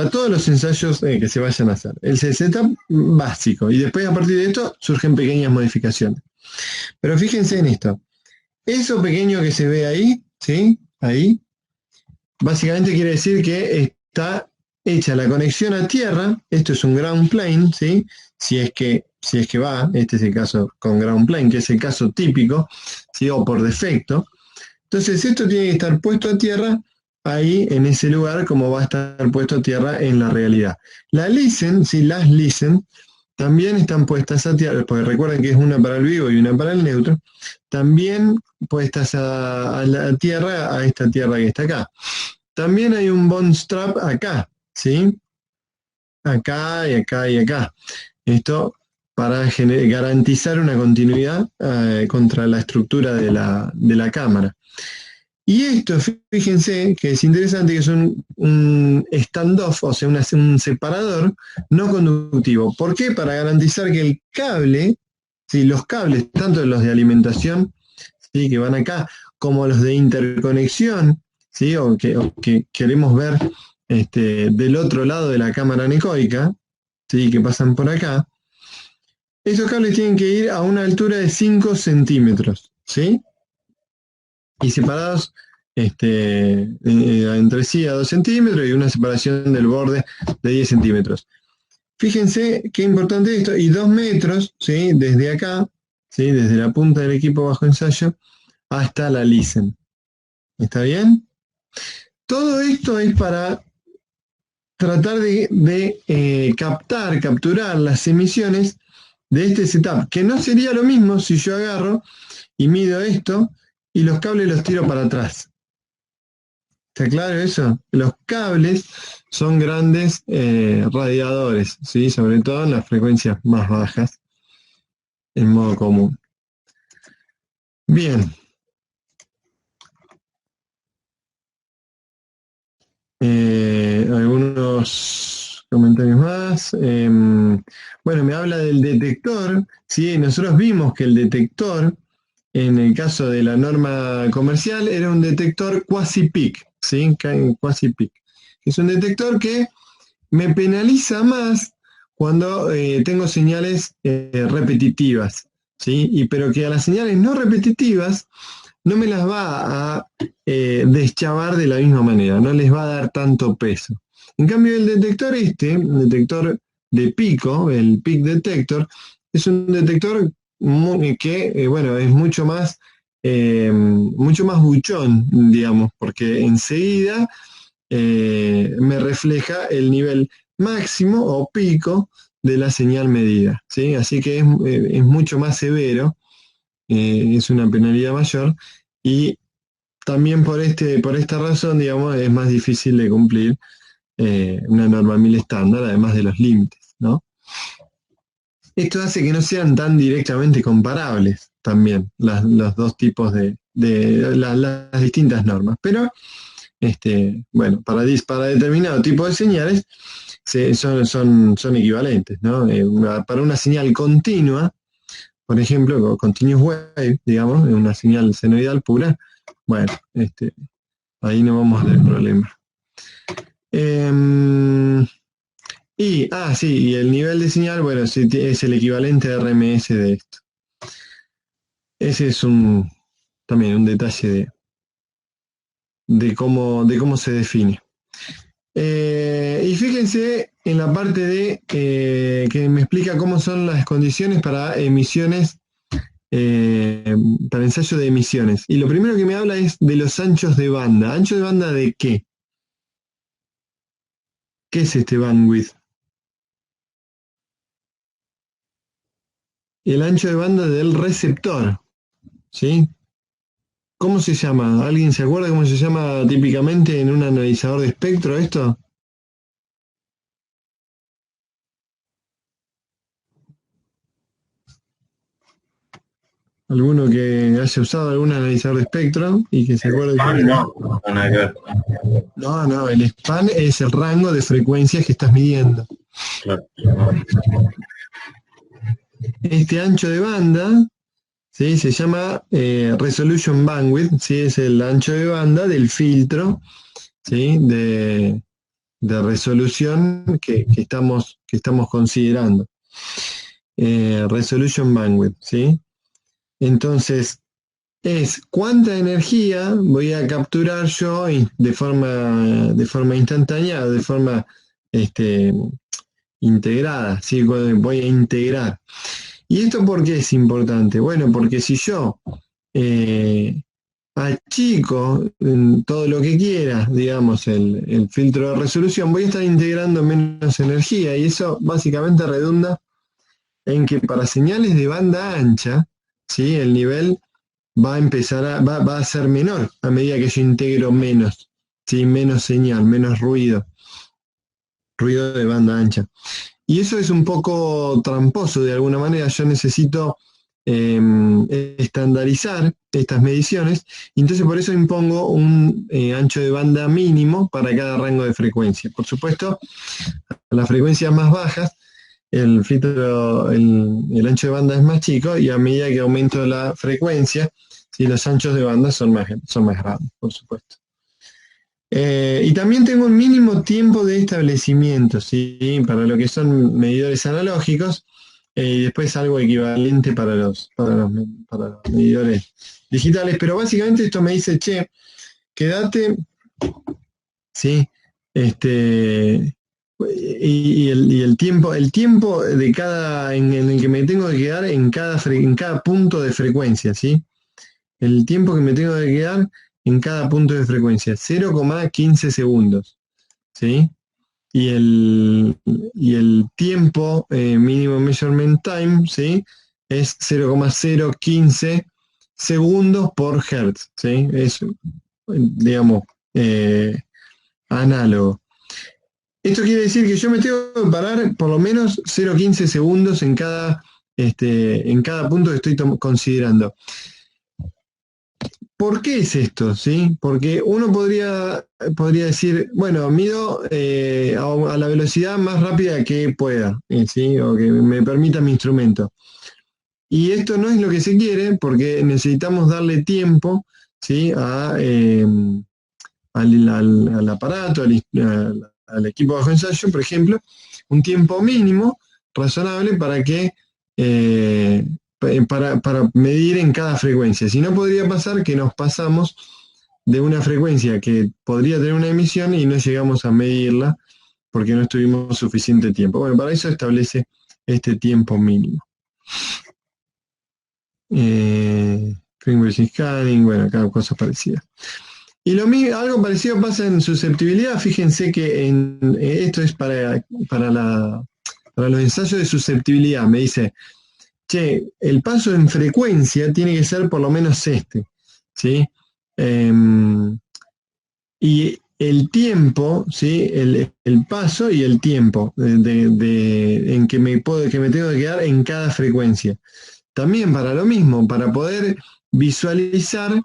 todos los ensayos que se vayan a hacer. El setup básico. Y después a partir de esto surgen pequeñas modificaciones. Pero fíjense en esto. Eso pequeño que se ve ahí, ¿sí? Ahí, básicamente quiere decir que está hecha la conexión a tierra. Esto es un ground plane, ¿sí? Si es que va, este es el caso con ground plane, que es el caso típico, ¿sí? O por defecto. Entonces esto tiene que estar puesto a tierra ahí en ese lugar como va a estar puesto a tierra en la realidad. La listen, sí, las listen, también están puestas a tierra, porque recuerden que es una para el vivo y una para el neutro, también puestas a la tierra, a esta tierra que está acá. También hay un bond strap acá, ¿sí? Acá y acá y acá. Esto para garantizar una continuidad contra la estructura de la cámara. Y esto, fíjense que es interesante que es un standoff, o sea, un separador no conductivo. ¿Por qué? Para garantizar que el cable, ¿sí? Los cables, tanto los de alimentación, ¿sí? Que van acá, como los de interconexión, ¿sí? O que queremos ver del otro lado de la cámara anecoica, ¿sí? Que pasan por acá. Esos cables tienen que ir a una altura de 5 centímetros, ¿sí? Y separados entre sí a 2 centímetros y una separación del borde de 10 centímetros. Fíjense qué importante esto, y 2 metros, ¿sí? Desde acá, ¿sí? Desde la punta del equipo bajo ensayo hasta la listen. ¿Está bien? Todo esto es para tratar de capturar las emisiones de este setup, que no sería lo mismo si yo agarro y mido esto y los cables los tiro para atrás. ¿Está claro eso? Los cables son grandes radiadores, ¿sí? Sobre todo en las frecuencias más bajas, en modo común. Bien. Algunos comentarios más. Bueno, me habla del detector. ¿Sí? Nosotros vimos que el detector, en el caso de la norma comercial, era un detector quasi-peak. ¿Sí? Quasi-peak. Es un detector que me penaliza más cuando tengo señales repetitivas. ¿Sí? Pero que a las señales no repetitivas no me las va a deschavar de la misma manera, no les va a dar tanto peso. En cambio, el detector el detector de pico, el peak detector, es un detector que, bueno, es mucho más buchón, digamos, porque enseguida me refleja el nivel máximo o pico de la señal medida, ¿sí? Así que es mucho más severo, es una penalidad mayor y también por esta razón, digamos, es más difícil de cumplir una norma 1000 estándar, además de los límites, ¿no? Esto hace que no sean tan directamente comparables también los dos tipos las distintas normas. Pero, bueno, para determinado tipo de señales son equivalentes, ¿no? Para una señal continua, por ejemplo, continuous wave, digamos, una señal senoidal pura, bueno, ahí no vamos a tener problema. Sí, y el nivel de señal, bueno, sí, es el equivalente a RMS de esto. Ese es también un detalle de cómo se define. Y fíjense en la parte que me explica cómo son las condiciones para emisiones, para ensayo de emisiones. Y lo primero que me habla es de los anchos de banda. ¿Ancho de banda de qué? ¿Qué es este bandwidth? El ancho de banda del receptor, ¿sí? ¿Cómo se llama? ¿Alguien se acuerda cómo se llama típicamente en un analizador de espectro esto? ¿Alguno que haya usado algún analizador de espectro y que se acuerde? Span no, nada que ver. No, el span es el rango de frecuencias que estás midiendo. Claro. Este ancho de banda, ¿sí? Se llama resolution bandwidth, ¿sí? Es el ancho de banda del filtro, ¿sí? de resolución que estamos considerando. Resolution bandwidth, ¿sí? Entonces, es cuánta energía voy a capturar yo de forma instantánea, de forma este, integrada, ¿sí? Voy a integrar. ¿Y esto por qué es importante? Bueno, porque si yo eh, achico todo lo que quiera, digamos, el filtro de resolución, voy a estar integrando menos energía y eso básicamente redunda en que para señales de banda ancha, ¿sí? El nivel va a ser menor a medida que yo integro menos, ¿sí? Menos señal, menos ruido de banda ancha. Y eso es un poco tramposo de alguna manera. Yo necesito estandarizar estas mediciones y entonces por eso impongo un ancho de banda mínimo para cada rango de frecuencia. Por supuesto, a las frecuencias más bajas el ancho de banda es más chico y a medida que aumento la frecuencia, ¿sí? Los anchos de banda son más grandes, por supuesto. Y también tengo un mínimo tiempo de establecimiento, ¿sí? Para lo que son medidores analógicos, y después algo equivalente para los medidores digitales, pero básicamente esto me dice, che, quédate, ¿sí? Y el tiempo en el que me tengo que quedar en cada punto de frecuencia, ¿sí? El tiempo que me tengo que quedar en cada punto de frecuencia, 0,15 segundos, ¿sí? Y el tiempo mínimo measurement time, ¿sí? Es 0,015 segundos por hertz, ¿sí? Es, digamos, análogo. Esto quiere decir que yo me tengo que parar por lo menos 0,15 segundos en cada punto que estoy considerando. ¿Por qué es esto? ¿Sí? Porque uno podría decir, bueno, mido a la velocidad más rápida que pueda, ¿sí? O que me permita mi instrumento. Y esto no es lo que se quiere porque necesitamos darle tiempo, ¿sí? Al aparato, al equipo bajo ensayo, por ejemplo, un tiempo mínimo razonable para que para medir en cada frecuencia. Si no, podría pasar que nos pasamos de una frecuencia que podría tener una emisión y no llegamos a medirla porque no estuvimos suficiente tiempo. Bueno, para eso establece este tiempo mínimo. Frequency scanning, bueno, cada cosa parecida. Y algo parecido pasa en susceptibilidad. Fíjense que esto es para los ensayos de susceptibilidad. Me dice, che, el paso en frecuencia tiene que ser por lo menos este, ¿sí? Y el tiempo, ¿sí? El paso y el tiempo en que me tengo que quedar en cada frecuencia. También para lo mismo, para poder visualizar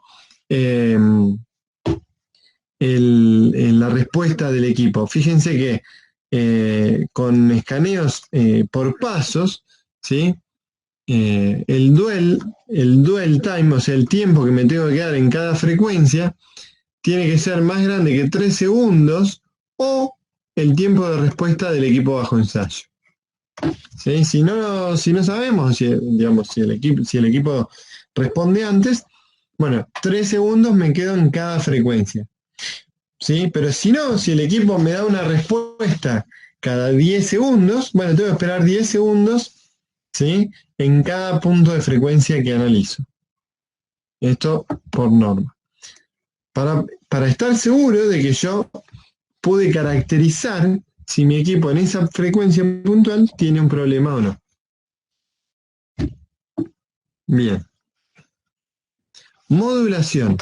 la respuesta del equipo. Fíjense que con escaneos por pasos, ¿sí? El dwell time, o sea, el tiempo que me tengo que quedar en cada frecuencia, tiene que ser más grande que 3 segundos o el tiempo de respuesta del equipo bajo ensayo. ¿Sí? Si no sabemos, digamos, si el equipo responde antes, bueno, 3 segundos me quedo en cada frecuencia. ¿Sí? Pero si no, si el equipo me da una respuesta cada 10 segundos, bueno, tengo que esperar 10 segundos, ¿sí? En cada punto de frecuencia que analizo. Esto por norma. Para estar seguro de que yo pude caracterizar si mi equipo en esa frecuencia puntual tiene un problema o no. Bien. Modulación.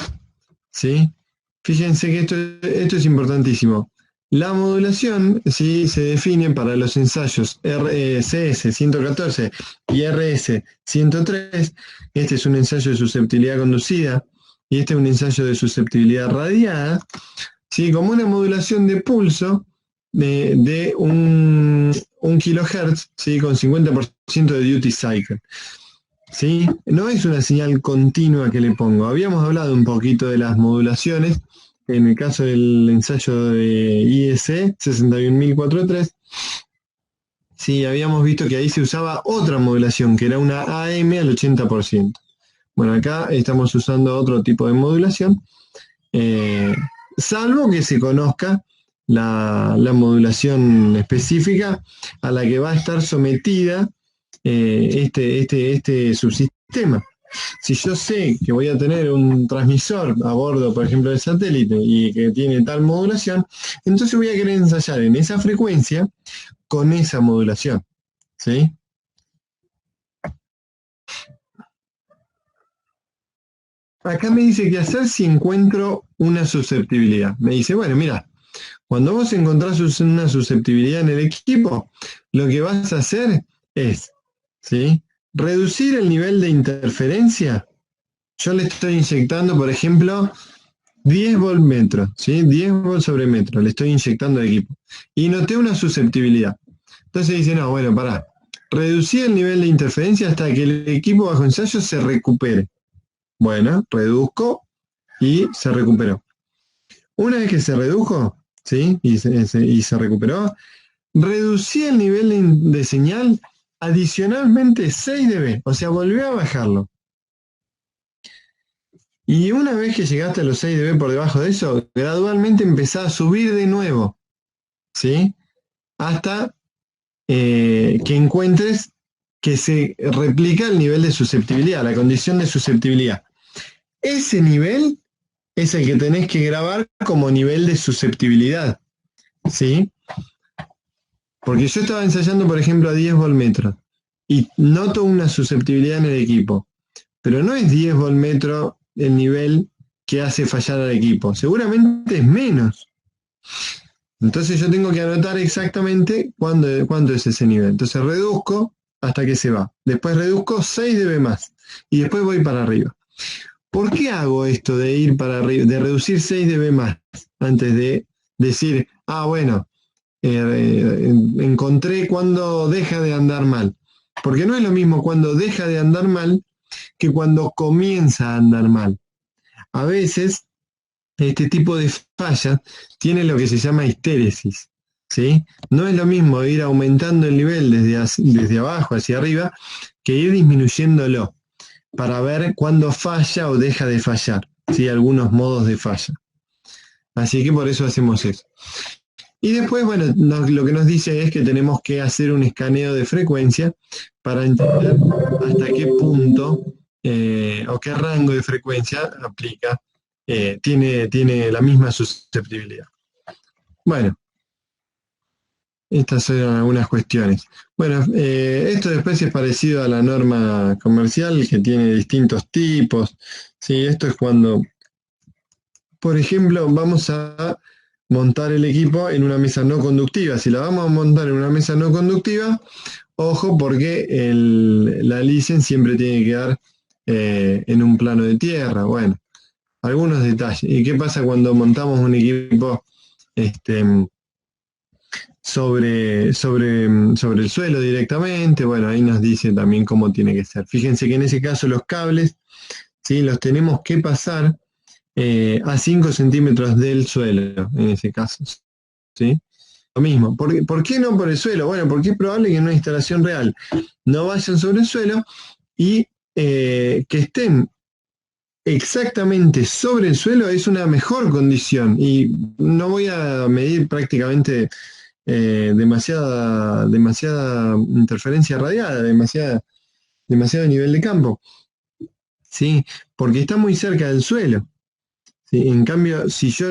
¿Sí? Fíjense que esto es importantísimo. La modulación, ¿sí? Se define para los ensayos CS 114 y RS 103. Este es un ensayo de susceptibilidad conducida y este es un ensayo de susceptibilidad radiada, ¿sí? Como una modulación de pulso de un kilohertz, ¿sí? Con 50% de duty cycle. ¿Sí? No es una señal continua que le pongo. Habíamos hablado un poquito de las modulaciones en el caso del ensayo de IEC 61043. Sí, habíamos visto que ahí se usaba otra modulación, que era una AM al 80%. Bueno, acá estamos usando otro tipo de modulación, salvo que se conozca la modulación específica a la que va a estar sometida este subsistema. Si yo sé que voy a tener un transmisor a bordo, por ejemplo, del satélite y que tiene tal modulación, entonces voy a querer ensayar en esa frecuencia con esa modulación. ¿Sí? Acá me dice qué hacer si encuentro una susceptibilidad. Me dice, bueno, mira, cuando vos encontrás una susceptibilidad en el equipo, lo que vas a hacer es, ¿sí? Reducir el nivel de interferencia. Yo le estoy inyectando, por ejemplo, 10 volt metro, ¿sí? 10 volt sobre metro, le estoy inyectando al equipo. Y noté una susceptibilidad. Entonces dice, no, bueno, pará. Reducir el nivel de interferencia hasta que el equipo bajo ensayo se recupere. Bueno, reduzco y se recuperó. Una vez que se redujo, ¿sí? Y se recuperó, reducí el nivel de señal adicionalmente 6 dB, o sea, volvió a bajarlo. Y una vez que llegaste a los 6 dB por debajo de eso, gradualmente empezá a subir de nuevo, ¿sí? Hasta que encuentres que se replica el nivel de susceptibilidad, la condición de susceptibilidad. Ese nivel es el que tenés que grabar como nivel de susceptibilidad, ¿sí? Porque yo estaba ensayando, por ejemplo, a 10 voltmetros y noto una susceptibilidad en el equipo, pero no es 10 voltmetros el nivel que hace fallar al equipo, seguramente es menos. Entonces yo tengo que anotar exactamente cuánto es ese nivel. Entonces reduzco hasta que se va. Después reduzco 6 dB más y después voy para arriba. ¿Por qué hago esto de ir de reducir 6 dB más antes de decir, bueno, encontré cuando deja de andar mal? Porque no es lo mismo cuando deja de andar mal que cuando comienza a andar mal. A veces este tipo de fallas tiene lo que se llama histéresis, ¿sí? No es lo mismo ir aumentando el nivel desde abajo hacia arriba que ir disminuyéndolo para ver cuándo falla o deja de fallar, ¿sí? Algunos modos de falla. Así que por eso hacemos eso. Y después, bueno, lo que nos dice es que tenemos que hacer un escaneo de frecuencia para entender hasta qué punto o qué rango de frecuencia aplica, tiene la misma susceptibilidad. Bueno, estas son algunas cuestiones. Bueno, esto después es parecido a la norma comercial que tiene distintos tipos. ¿Sí? Esto es cuando, por ejemplo, vamos a montar el equipo en una mesa no conductiva. Si la vamos a montar en una mesa no conductiva, ojo porque la license siempre tiene que quedar en un plano de tierra. Bueno, algunos detalles. ¿Y qué pasa cuando montamos un equipo sobre el suelo directamente? Bueno, ahí nos dice también cómo tiene que ser. Fíjense que en ese caso los cables, ¿sí? Los tenemos que pasar a 5 centímetros del suelo, en ese caso. ¿Sí? Lo mismo. ¿Por qué no por el suelo? Bueno, porque es probable que en una instalación real no vayan sobre el suelo y que estén exactamente sobre el suelo es una mejor condición. Y no voy a medir prácticamente demasiada interferencia radiada, demasiado nivel de campo, ¿sí? Porque está muy cerca del suelo. ¿Sí? En cambio, si yo,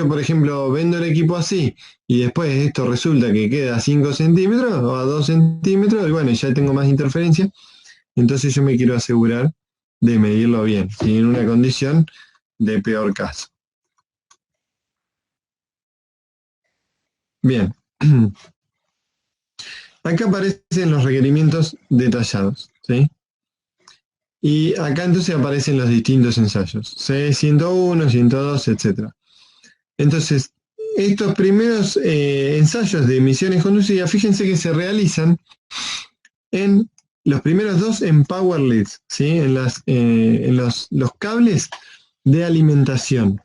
por ejemplo, vendo el equipo así y después esto resulta que queda a 5 centímetros o a 2 centímetros, y bueno, ya tengo más interferencia, entonces yo me quiero asegurar de medirlo bien, ¿sí? En una condición de peor caso. Bien. Acá aparecen los requerimientos detallados, ¿sí? Y acá entonces aparecen los distintos ensayos, C101, 102, etc. Entonces, estos primeros ensayos de emisiones conducidas, fíjense que se realizan en los primeros dos en power leads, ¿sí? En los cables de alimentación.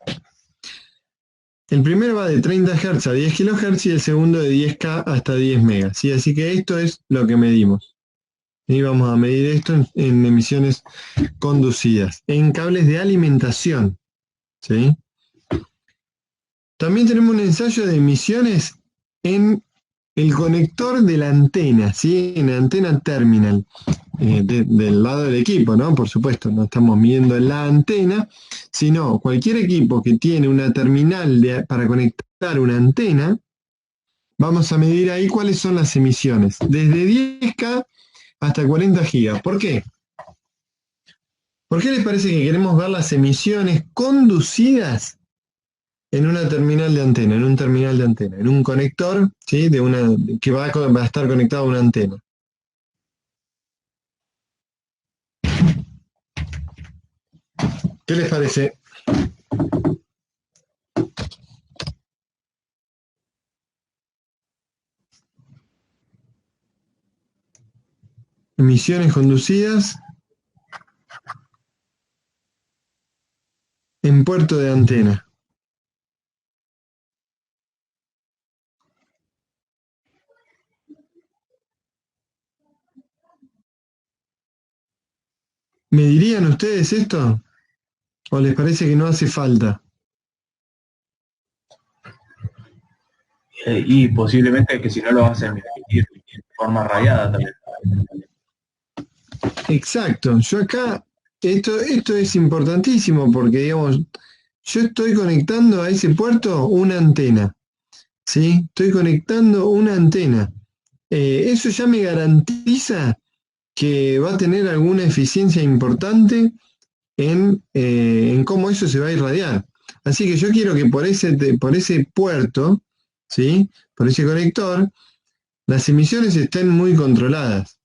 El primero va de 30 Hz a 10 kHz y el segundo de 10K hasta 10 MB, ¿sí? Así que esto es lo que medimos. Y vamos a medir esto en emisiones conducidas, en cables de alimentación, ¿sí? También tenemos un ensayo de emisiones en el conector de la antena, ¿sí? En la antena terminal, del lado del equipo, ¿no? Por supuesto, no estamos midiendo la antena, sino cualquier equipo que tiene una terminal para conectar una antena, vamos a medir ahí cuáles son las emisiones, desde 10K hasta 40 GB. ¿Por qué? ¿Por qué les parece que queremos ver las emisiones conducidas en una terminal de antena, en un terminal de antena, en un conector, ¿sí? Que va a estar conectado a una antena? ¿Qué les parece? Emisiones conducidas en puerto de antena. ¿Me dirían ustedes esto? ¿O les parece que no hace falta? Y posiblemente que si no lo vas a medir de forma rayada también. Exacto. Yo acá, esto es importantísimo porque, digamos, yo estoy conectando a ese puerto una antena, ¿sí? Estoy conectando una antena. Eso ya me garantiza que va a tener alguna eficiencia importante en cómo eso se va a irradiar. Así que yo quiero que por ese puerto, ¿sí? Por ese conector, las emisiones estén muy controladas.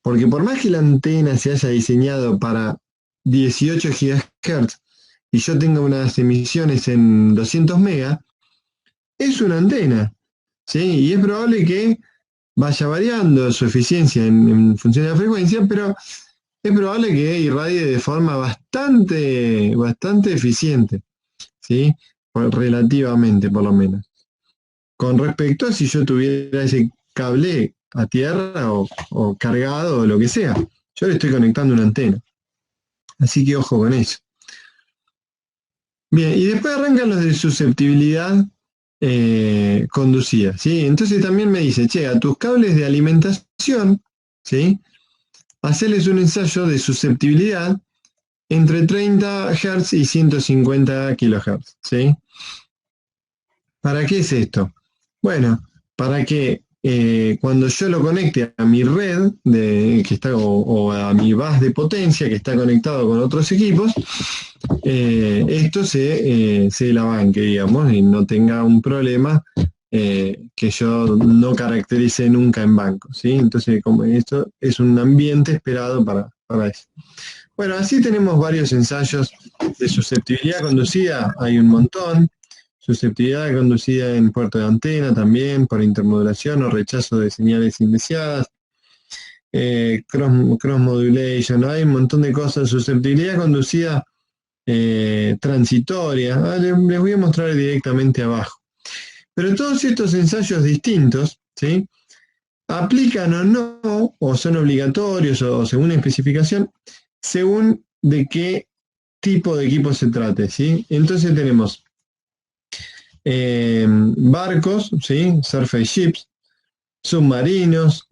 Porque por más que la antena se haya diseñado para 18 GHz y yo tengo unas emisiones en 200 megas, es una antena, ¿sí? Y es probable que vaya variando su eficiencia en función de la frecuencia, pero es probable que irradie de forma bastante eficiente, ¿sí? Relativamente, por lo menos. Con respecto a si yo tuviera ese cable a tierra o cargado o lo que sea, yo le estoy conectando una antena. Así que ojo con eso. Bien, y después arrancan los de susceptibilidad conducida, ¿sí? Entonces también me dice, che, a tus cables de alimentación, ¿sí? Hacerles un ensayo de susceptibilidad entre 30 Hz y 150 kHz, ¿sí? ¿Para qué es esto? Bueno, para que cuando yo lo conecte a mi red que está, o a mi bus de potencia que está conectado con otros equipos, esto se la banque, digamos, y no tenga un problema que yo no caracterice nunca en banco, ¿sí? Entonces, como esto es un ambiente esperado para eso. Bueno, así tenemos varios ensayos de susceptibilidad conducida, hay un montón. Susceptibilidad conducida en puerto de antena también, por intermodulación o rechazo de señales indeseadas. Cross modulation, hay un montón de cosas. Susceptibilidad conducida transitoria. Les voy a mostrar directamente abajo. Pero todos estos ensayos distintos, ¿sí? Aplican o no, o son obligatorios, o según especificación, según de qué tipo de equipo se trate, ¿sí? Entonces tenemos barcos, ¿sí? Surface ships, submarinos,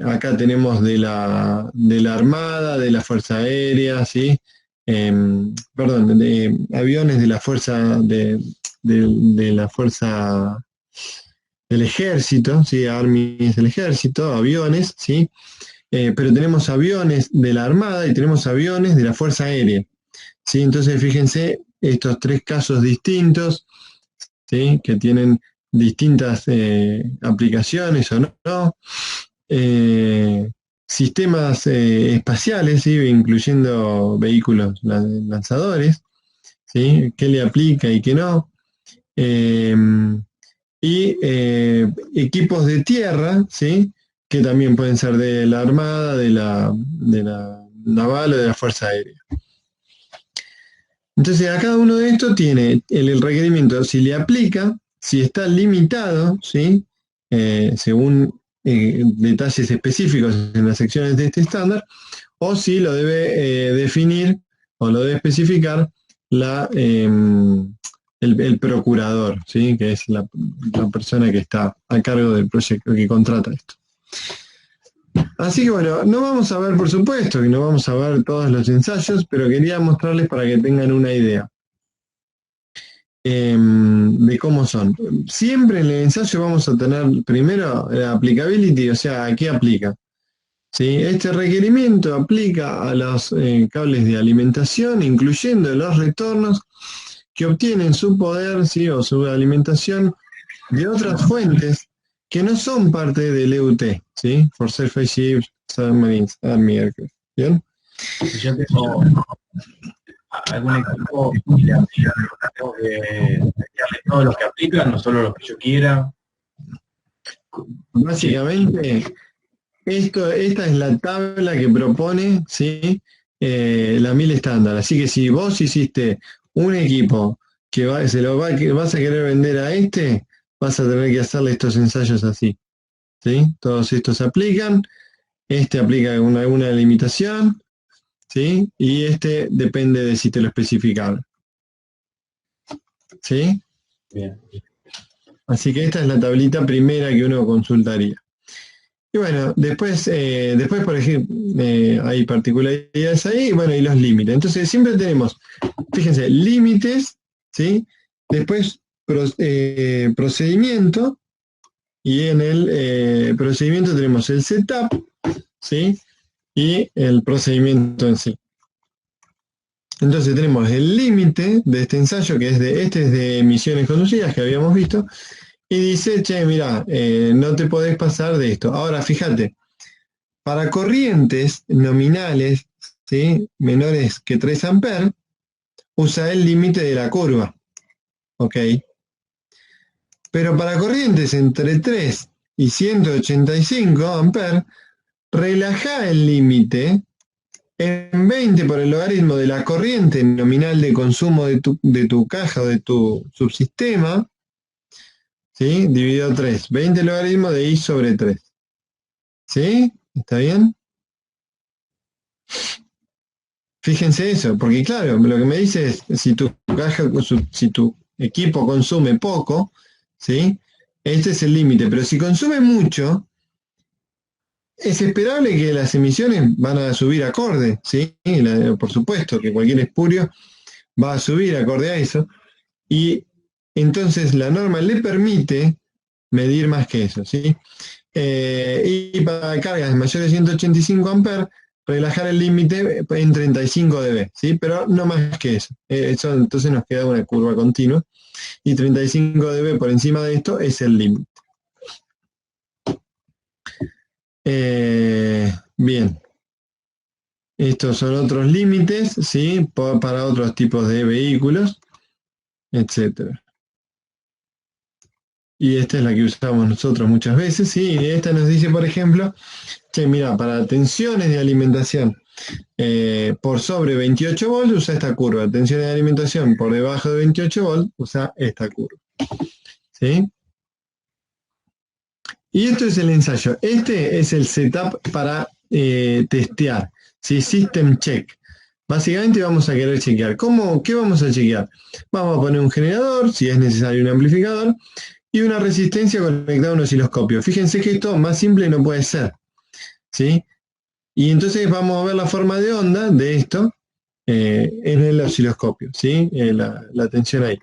acá tenemos de la Armada, de la Fuerza Aérea, ¿sí? Perdón, de aviones de la Fuerza de la Fuerza del Ejército, ¿sí? Army es el Ejército, aviones, ¿sí? Pero tenemos aviones de la Armada y tenemos aviones de la Fuerza Aérea, ¿sí? Entonces fíjense estos tres casos distintos, ¿sí? Que tienen distintas aplicaciones o no. Sistemas espaciales, ¿sí? Incluyendo vehículos lanzadores, ¿sí? ¿Qué le aplica y qué no? Y equipos de tierra, ¿sí? Que también pueden ser de la Armada, de la Naval o de la Fuerza Aérea. Entonces, a cada uno de estos tiene el requerimiento, si le aplica, si está limitado, ¿sí? Según detalles específicos en las secciones de este estándar, o si lo debe definir o lo debe especificar el procurador, ¿sí? Que es la persona que está a cargo del proyecto, que contrata esto. Así que bueno, no vamos a ver, por supuesto, que no vamos a ver todos los ensayos, pero quería mostrarles para que tengan una idea de cómo son. Siempre en el ensayo vamos a tener primero la applicability, o sea, ¿a qué aplica? ¿Sí? Este requerimiento aplica a los cables de alimentación, incluyendo los retornos que obtienen su poder, ¿sí? O su alimentación de otras fuentes que no son parte del EUT, ¿sí? For Surface Ships, Submarines, Army Aircraft. ¿Bien? Si yo tengo algún equipo y le aplico, tengo que darle todos los que aplican, no solo los que yo quiera. Básicamente, esta es la tabla que propone, ¿sí? La 1000 estándar. Así que si vos hiciste un equipo que vas a querer vender a este, vas a tener que hacerle estos ensayos así, ¿sí? Todos estos aplican, este aplica alguna limitación, ¿sí? Y este depende de si te lo especificaron, ¿sí? Bien. Así que esta es la tablita primera que uno consultaría. Y bueno, después por ejemplo, hay particularidades ahí, bueno, y los límites. Entonces siempre tenemos, fíjense, límites, ¿sí? Después procedimiento, y en el procedimiento tenemos el setup, ¿sí? Y el procedimiento en sí. Entonces tenemos el límite de este ensayo, que este es de emisiones conducidas, que habíamos visto, y dice, che, mira, no te podés pasar de esto. Ahora, fíjate, Para corrientes nominales, ¿sí?, menores que 3 amperes, usa el límite de la curva. ¿Ok? Pero para corrientes entre 3 y 185 amperes, relaja el límite en 20 por el logaritmo de la corriente nominal de consumo de tu caja o de tu subsistema, ¿sí?, dividido 3. 20 logaritmo de I sobre 3. ¿Sí? ¿Está bien? Fíjense eso, porque claro, lo que me dice es, si tu equipo consume poco, ¿sí?, este es el límite, pero si consume mucho, es esperable que las emisiones van a subir acorde, ¿sí? Por supuesto que cualquier espurio va a subir acorde a eso, y entonces la norma le permite medir más que eso, ¿sí? Y para cargas mayores de 185 amperes, relajar el límite en 35 dB, ¿sí? Pero no más que eso. Eso entonces nos queda una curva continua, y 35 dB por encima de esto es el límite. Bien. Estos son otros límites, ¿sí?, para otros tipos de vehículos, etc. Y esta es la que usamos nosotros muchas veces, ¿sí? Y esta nos dice, por ejemplo, que mira, para tensiones de alimentación por sobre 28 volts usa esta curva. Tensiones de alimentación por debajo de 28 volts usa esta curva. ¿Sí? Y esto es el ensayo. Este es el setup para testear. ¿Sí? System check. Básicamente vamos a querer chequear. ¿Qué vamos a chequear? Vamos a poner un generador, si es necesario un amplificador, y una resistencia conectada a un osciloscopio. Fíjense que esto más simple no puede ser, ¿sí? Y entonces vamos a ver la forma de onda de esto en el osciloscopio, ¿sí? La tensión ahí.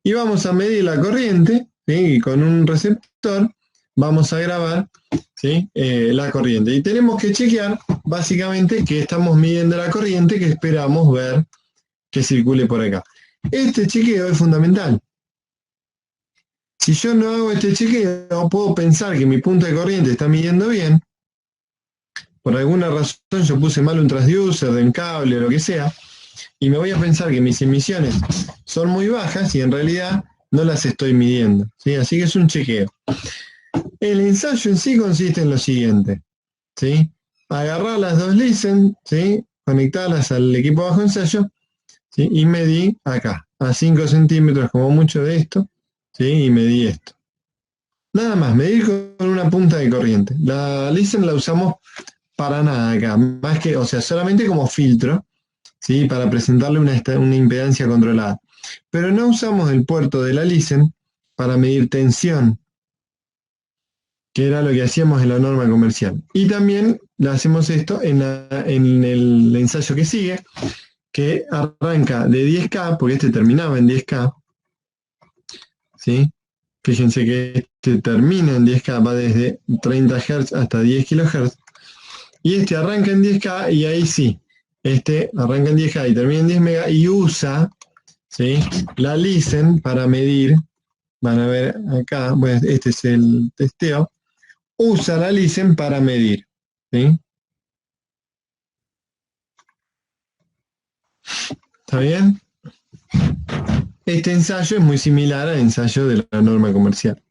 Y vamos a medir la corriente, ¿sí?, y con un receptor vamos a grabar, ¿sí?, la corriente. Y tenemos que chequear básicamente que estamos midiendo la corriente que esperamos ver que circule por acá. Este chequeo es fundamental. Si yo no hago este chequeo, puedo pensar que mi punto de corriente está midiendo bien. Por alguna razón yo puse mal un transducer de un cable o lo que sea, y me voy a pensar que mis emisiones son muy bajas y en realidad no las estoy midiendo, ¿sí? Así que es un chequeo. El ensayo en sí consiste en lo siguiente, ¿sí? Agarrar las dos listen, ¿sí?, conectarlas al equipo bajo ensayo, ¿sí?, y medí acá, a 5 centímetros como mucho de esto, ¿sí?, y medí esto. Nada más, medir con una punta de corriente. La listen la usamos para nada acá, más que, o sea, solamente como filtro, ¿sí?, para presentarle una impedancia controlada. Pero no usamos el puerto de la listen para medir tensión, que era lo que hacíamos en la norma comercial. Y también hacemos esto en el ensayo que sigue, que arranca de 10K, porque este terminaba en 10K, ¿sí? Fíjense que este termina en 10K, va desde 30 Hz hasta 10 kHz, y este arranca en 10K y ahí sí, este arranca en 10K y termina en 10 MB y usa, ¿sí?, la listen para medir. Van a ver acá, bueno, este es el testeo. Usa la listen para medir, ¿sí? ¿Está bien? Este ensayo es muy similar al ensayo de la norma comercial.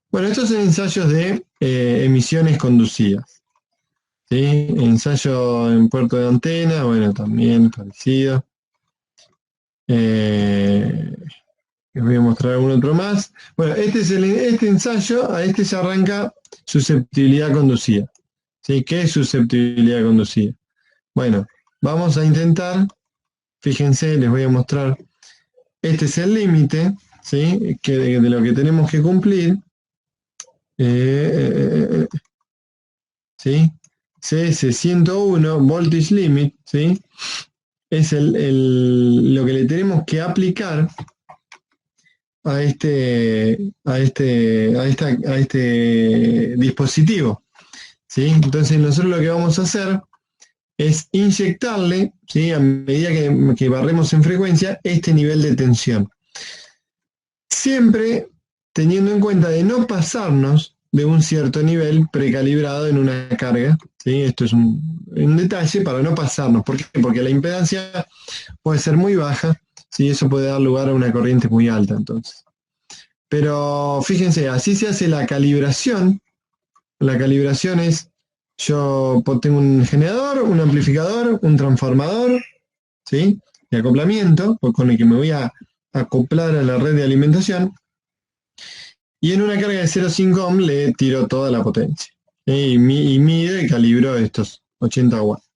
Bueno, estos son ensayos de emisiones conducidas, ¿sí? Ensayo en puerto de antena, bueno, también parecido. Les voy a mostrar algún otro más. Bueno, este ensayo, a este se arranca susceptibilidad conducida, ¿sí? ¿Qué es susceptibilidad conducida? Bueno, vamos a intentar, fíjense, les voy a mostrar, este es el límite, ¿sí?, de lo que tenemos que cumplir, ¿sí? CS 101, voltage limit, ¿sí?, es lo que le tenemos que aplicar a este dispositivo, ¿sí? Entonces nosotros lo que vamos a hacer es inyectarle, ¿sí?, a medida que barremos en frecuencia, este nivel de tensión. Siempre teniendo en cuenta de no pasarnos de un cierto nivel precalibrado en una carga, ¿sí? Esto es un detalle para no pasarnos. ¿Por qué? Porque la impedancia puede ser muy baja, ¿sí? Eso puede dar lugar a una corriente muy alta, entonces. Pero fíjense, así se hace la calibración. La calibración es, yo tengo un generador, un amplificador, un transformador, ¿sí? De acoplamiento, con el que me voy a acoplar a la red de alimentación. Y en una carga de 0,5 ohm le tiro toda la potencia. Y mide y calibró estos 80 watts.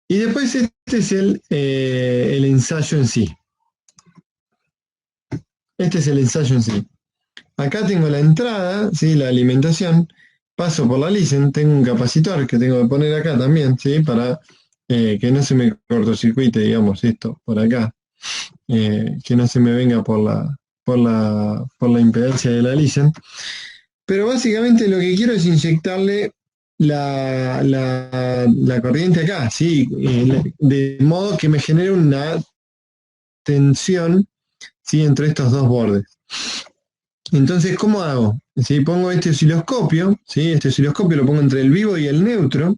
Y después este es el ensayo en sí. Este es el ensayo en sí. Acá tengo la entrada, ¿sí? La alimentación. Paso por la Lisen, tengo un capacitor que tengo que poner acá también, ¿sí? Para que no se me cortocircuite, digamos, esto por acá. Que no se me venga por la impedancia de la Lisen. Pero básicamente lo que quiero es inyectarle la corriente acá, ¿sí? De modo que me genere una tensión, ¿sí? Entre estos dos bordes. Entonces, ¿cómo hago? Si pongo este osciloscopio, ¿sí? Este osciloscopio lo pongo entre el vivo y el neutro,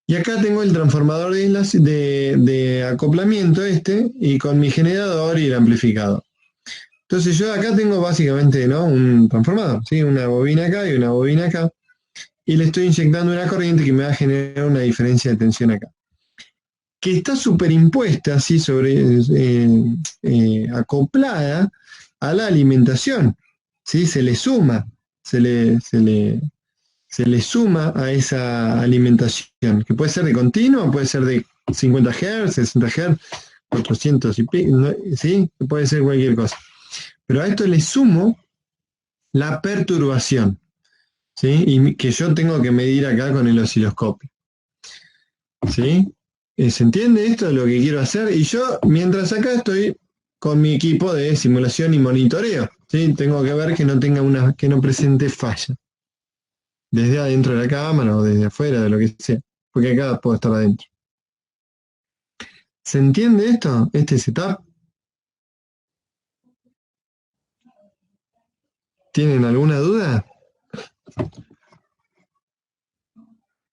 y acá tengo el transformador de acoplamiento y con mi generador y el amplificador. Entonces yo acá tengo básicamente, ¿no? Un transformador, ¿sí? Una bobina acá y una bobina acá, y le estoy inyectando una corriente que me va a generar una diferencia de tensión acá, que está superimpuesta, ¿sí? Acoplada a la alimentación, ¿sí? Se le suma, se le, se le, se le suma a esa alimentación, que puede ser de continuo, puede ser de 50 Hz, 60 Hz, 400 y pico, ¿no? ¿Sí? Puede ser cualquier cosa. Pero a esto le sumo la perturbación, ¿sí? Y que yo tengo que medir acá con el osciloscopio, ¿sí? ¿Se entiende esto de lo que quiero hacer? Y yo, mientras acá estoy con mi equipo de simulación y monitoreo, ¿sí? Tengo que ver que no tenga que no presente falla. Desde adentro de la cámara o desde afuera, de lo que sea. Porque acá puedo estar adentro. ¿Se entiende esto? Este setup. ¿Tienen alguna duda?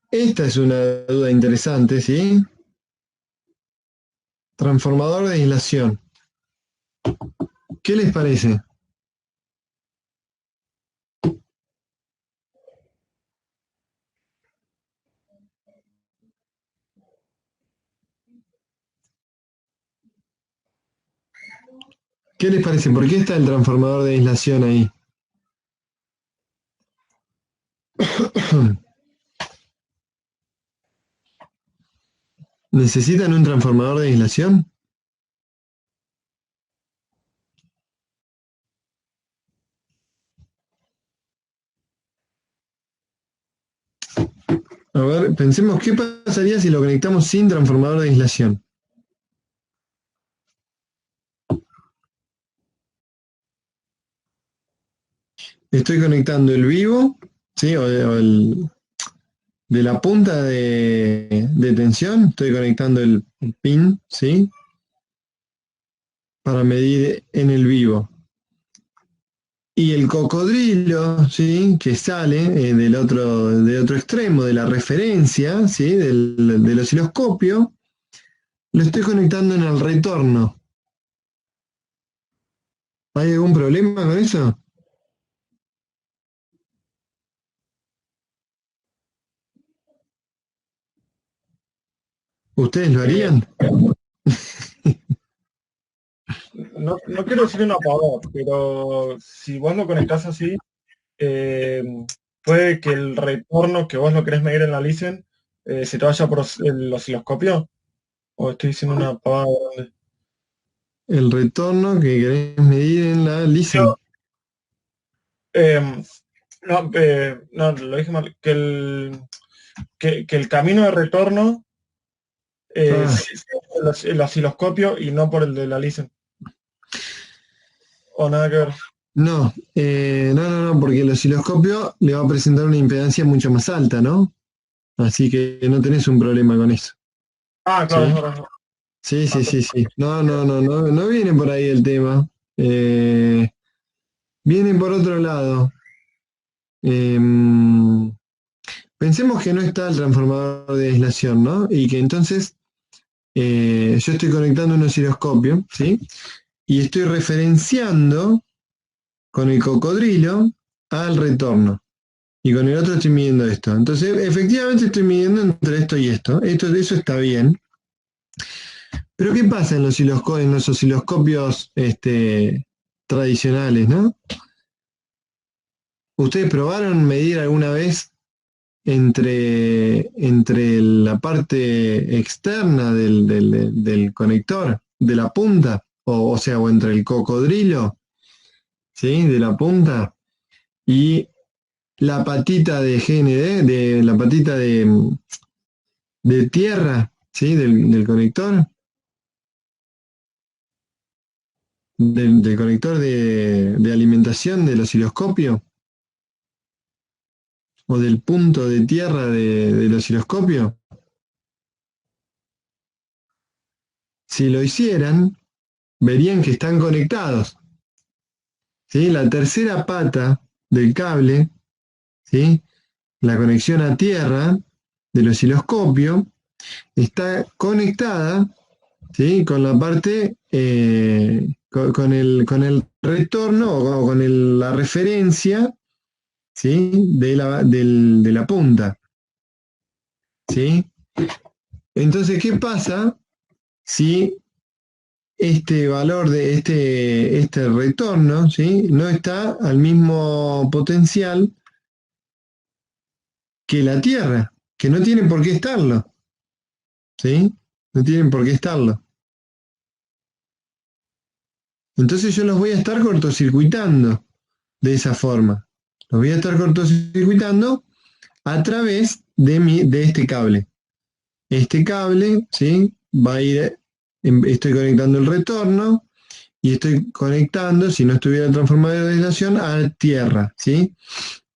Esta es una duda interesante, ¿sí? Transformador de aislación. ¿Qué les parece? ¿Qué les parece? ¿Por qué está el transformador de aislación ahí? ¿Necesitan un transformador de aislación? A ver, pensemos qué pasaría si lo conectamos sin transformador de aislación. Estoy conectando el vivo, ¿sí? De la punta de tensión, estoy conectando el pin, ¿sí? Para medir en el vivo. Y el cocodrilo, ¿sí? Que sale del otro extremo de la referencia, ¿sí? Del osciloscopio, lo estoy conectando en el retorno. ¿Hay algún problema con eso? ¿Ustedes lo harían? No quiero decir un apagador, pero si vos lo conectás así, puede que el retorno que vos lo querés medir en la Listen se te vaya por el osciloscopio. O estoy diciendo una pavada grande. El retorno que querés medir en la Listen. No, lo dije mal. Que el camino de retorno sí sea por el osciloscopio y no por el de la Listen. O nada que ver. No, no, porque el osciloscopio le va a presentar una impedancia mucho más alta, ¿no? Así que no tenés un problema con eso. Ah, claro, claro. Sí. No viene por ahí el tema. viene por otro lado. Pensemos que no está el transformador de aislación, ¿no? Y que entonces yo estoy conectando un osciloscopio, ¿sí? Y estoy referenciando con el cocodrilo al retorno. Y con el otro estoy midiendo esto. Entonces, efectivamente estoy midiendo entre esto y esto. Eso está bien. Pero ¿qué pasa en los osciloscopios tradicionales, ¿no? ¿Ustedes probaron medir alguna vez entre la parte externa del conector, de la punta, o sea, o entre el cocodrilo, ¿sí? De la punta, y la patita de GND, de la patita de tierra, ¿sí? Del conector, del conector de alimentación del osciloscopio, o del punto de tierra del osciloscopio. Si lo hicieran, verían que están conectados. ¿Sí? La tercera pata del cable, ¿sí? La conexión a tierra del osciloscopio, está conectada, ¿sí? Con la parte, con el retorno o con la referencia, ¿sí? De la punta. ¿Sí? Entonces, ¿qué pasa si este valor de este retorno, ¿sí? No está al mismo potencial que la Tierra, que no tienen por qué estarlo, ¿sí? No tienen por qué estarlo. Entonces yo los voy a estar cortocircuitando de esa forma. Los voy a estar cortocircuitando a través de este cable. Este cable, ¿sí? Va a ir, estoy conectando el retorno y estoy conectando, si no estuviera el transformador de aislación, a tierra, ¿sí?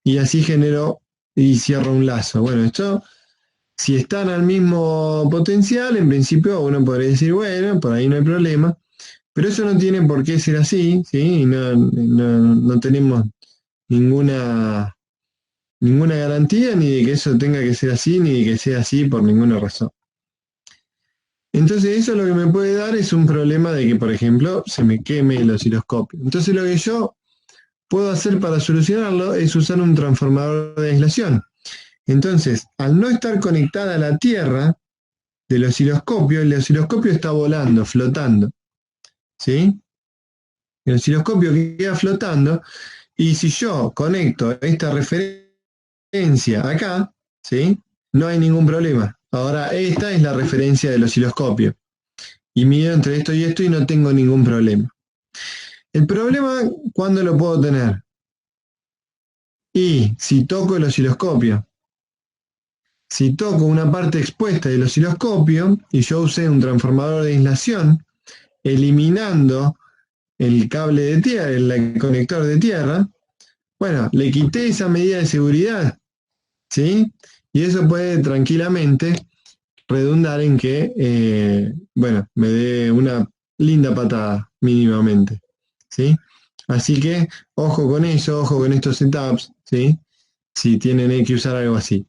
Y así genero y cierro un lazo. Bueno, esto, si están al mismo potencial, en principio uno podría decir, bueno, por ahí no hay problema, pero eso no tiene por qué ser así, ¿sí? Y no tenemos ninguna garantía ni de que eso tenga que ser así, ni de que sea así por ninguna razón. Entonces eso lo que me puede dar es un problema de que, por ejemplo, se me queme el osciloscopio. Entonces lo que yo puedo hacer para solucionarlo es usar un transformador de aislación. Entonces, al no estar conectada a la tierra del osciloscopio, el osciloscopio está volando, flotando. ¿Sí? El osciloscopio queda flotando y si yo conecto esta referencia acá, ¿sí? No hay ningún problema. Ahora, esta es la referencia del osciloscopio. Y mido entre esto y no tengo ningún problema. El problema, ¿cuándo lo puedo tener? Y si toco el osciloscopio. Si toco una parte expuesta del osciloscopio y yo usé un transformador de aislación, eliminando el cable de tierra, el conector de tierra, bueno, le quité esa medida de seguridad, ¿sí? Y eso puede tranquilamente redundar en que, bueno, me dé una linda patada mínimamente, ¿sí? Así que, ojo con eso, ojo con estos setups, ¿sí? Si tienen que usar algo así.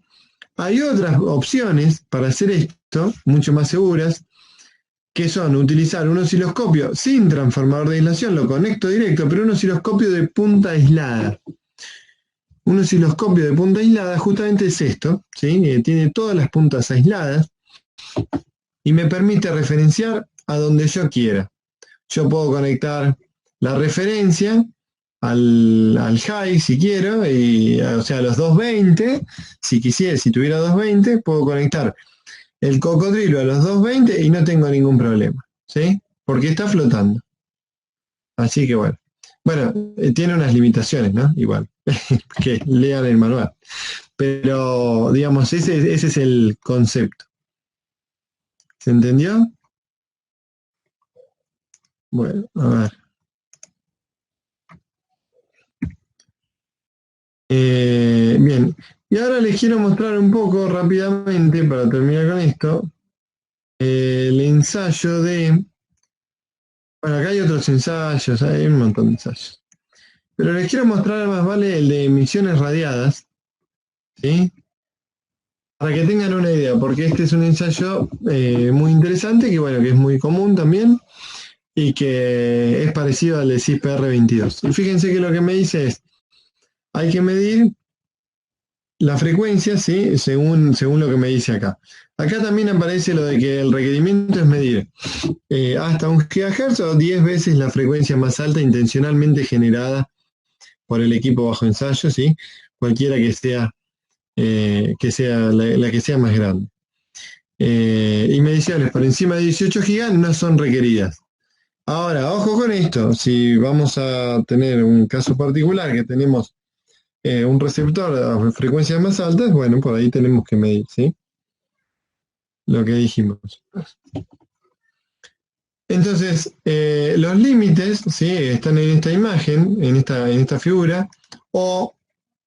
Hay otras opciones para hacer esto, mucho más seguras, que son utilizar un osciloscopio sin transformador de aislación, lo conecto directo, pero un osciloscopio de punta aislada. Un osciloscopio de punta aislada justamente es esto, ¿sí? Tiene todas las puntas aisladas y me permite referenciar a donde yo quiera. Yo puedo conectar la referencia al high si quiero, o sea, a los 220, si quisiera, si tuviera 220, puedo conectar el cocodrilo a los 220 y no tengo ningún problema, ¿sí? Porque está flotando. Así que bueno. Bueno, tiene unas limitaciones, ¿no? Igual, que lean el manual. Pero, digamos, ese es el concepto. ¿Se entendió? Bueno, a ver. Bien, y ahora les quiero mostrar un poco rápidamente, para terminar con esto, el ensayo de... Bueno, acá hay otros ensayos, hay un montón de ensayos. Pero les quiero mostrar más vale el de emisiones radiadas, ¿sí? Para que tengan una idea, porque este es un ensayo muy interesante, que bueno, que es muy común también, y que es parecido al de CISPR22. Y fíjense que lo que me dice es, hay que medir la frecuencia, ¿sí? Según lo que me dice acá. Acá también aparece lo de que el requerimiento es medir hasta 1 GHz o 10 veces la frecuencia más alta intencionalmente generada por el equipo bajo ensayo, ¿sí? Cualquiera que sea la que sea más grande. Y mediciones por encima de 18 GB no son requeridas. Ahora, ojo con esto, si vamos a tener un caso particular que tenemos un receptor a frecuencias más altas, bueno, por ahí tenemos que medir, ¿sí? Lo que dijimos. Entonces, los límites, ¿sí? Están en esta imagen, en esta figura, o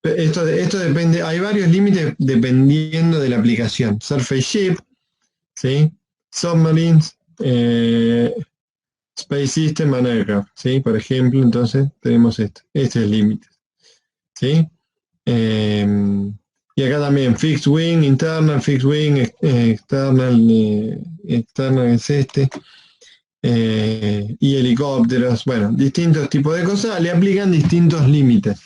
esto depende, hay varios límites dependiendo de la aplicación. Surface Ship, ¿sí? Submarines, Space System and Aircraft, ¿sí? Por ejemplo, entonces tenemos esto. Este es el límite, ¿sí? Y acá también Fixed Wing, Internal, Fixed Wing, External es este. Y helicópteros, bueno, distintos tipos de cosas, le aplican distintos límites,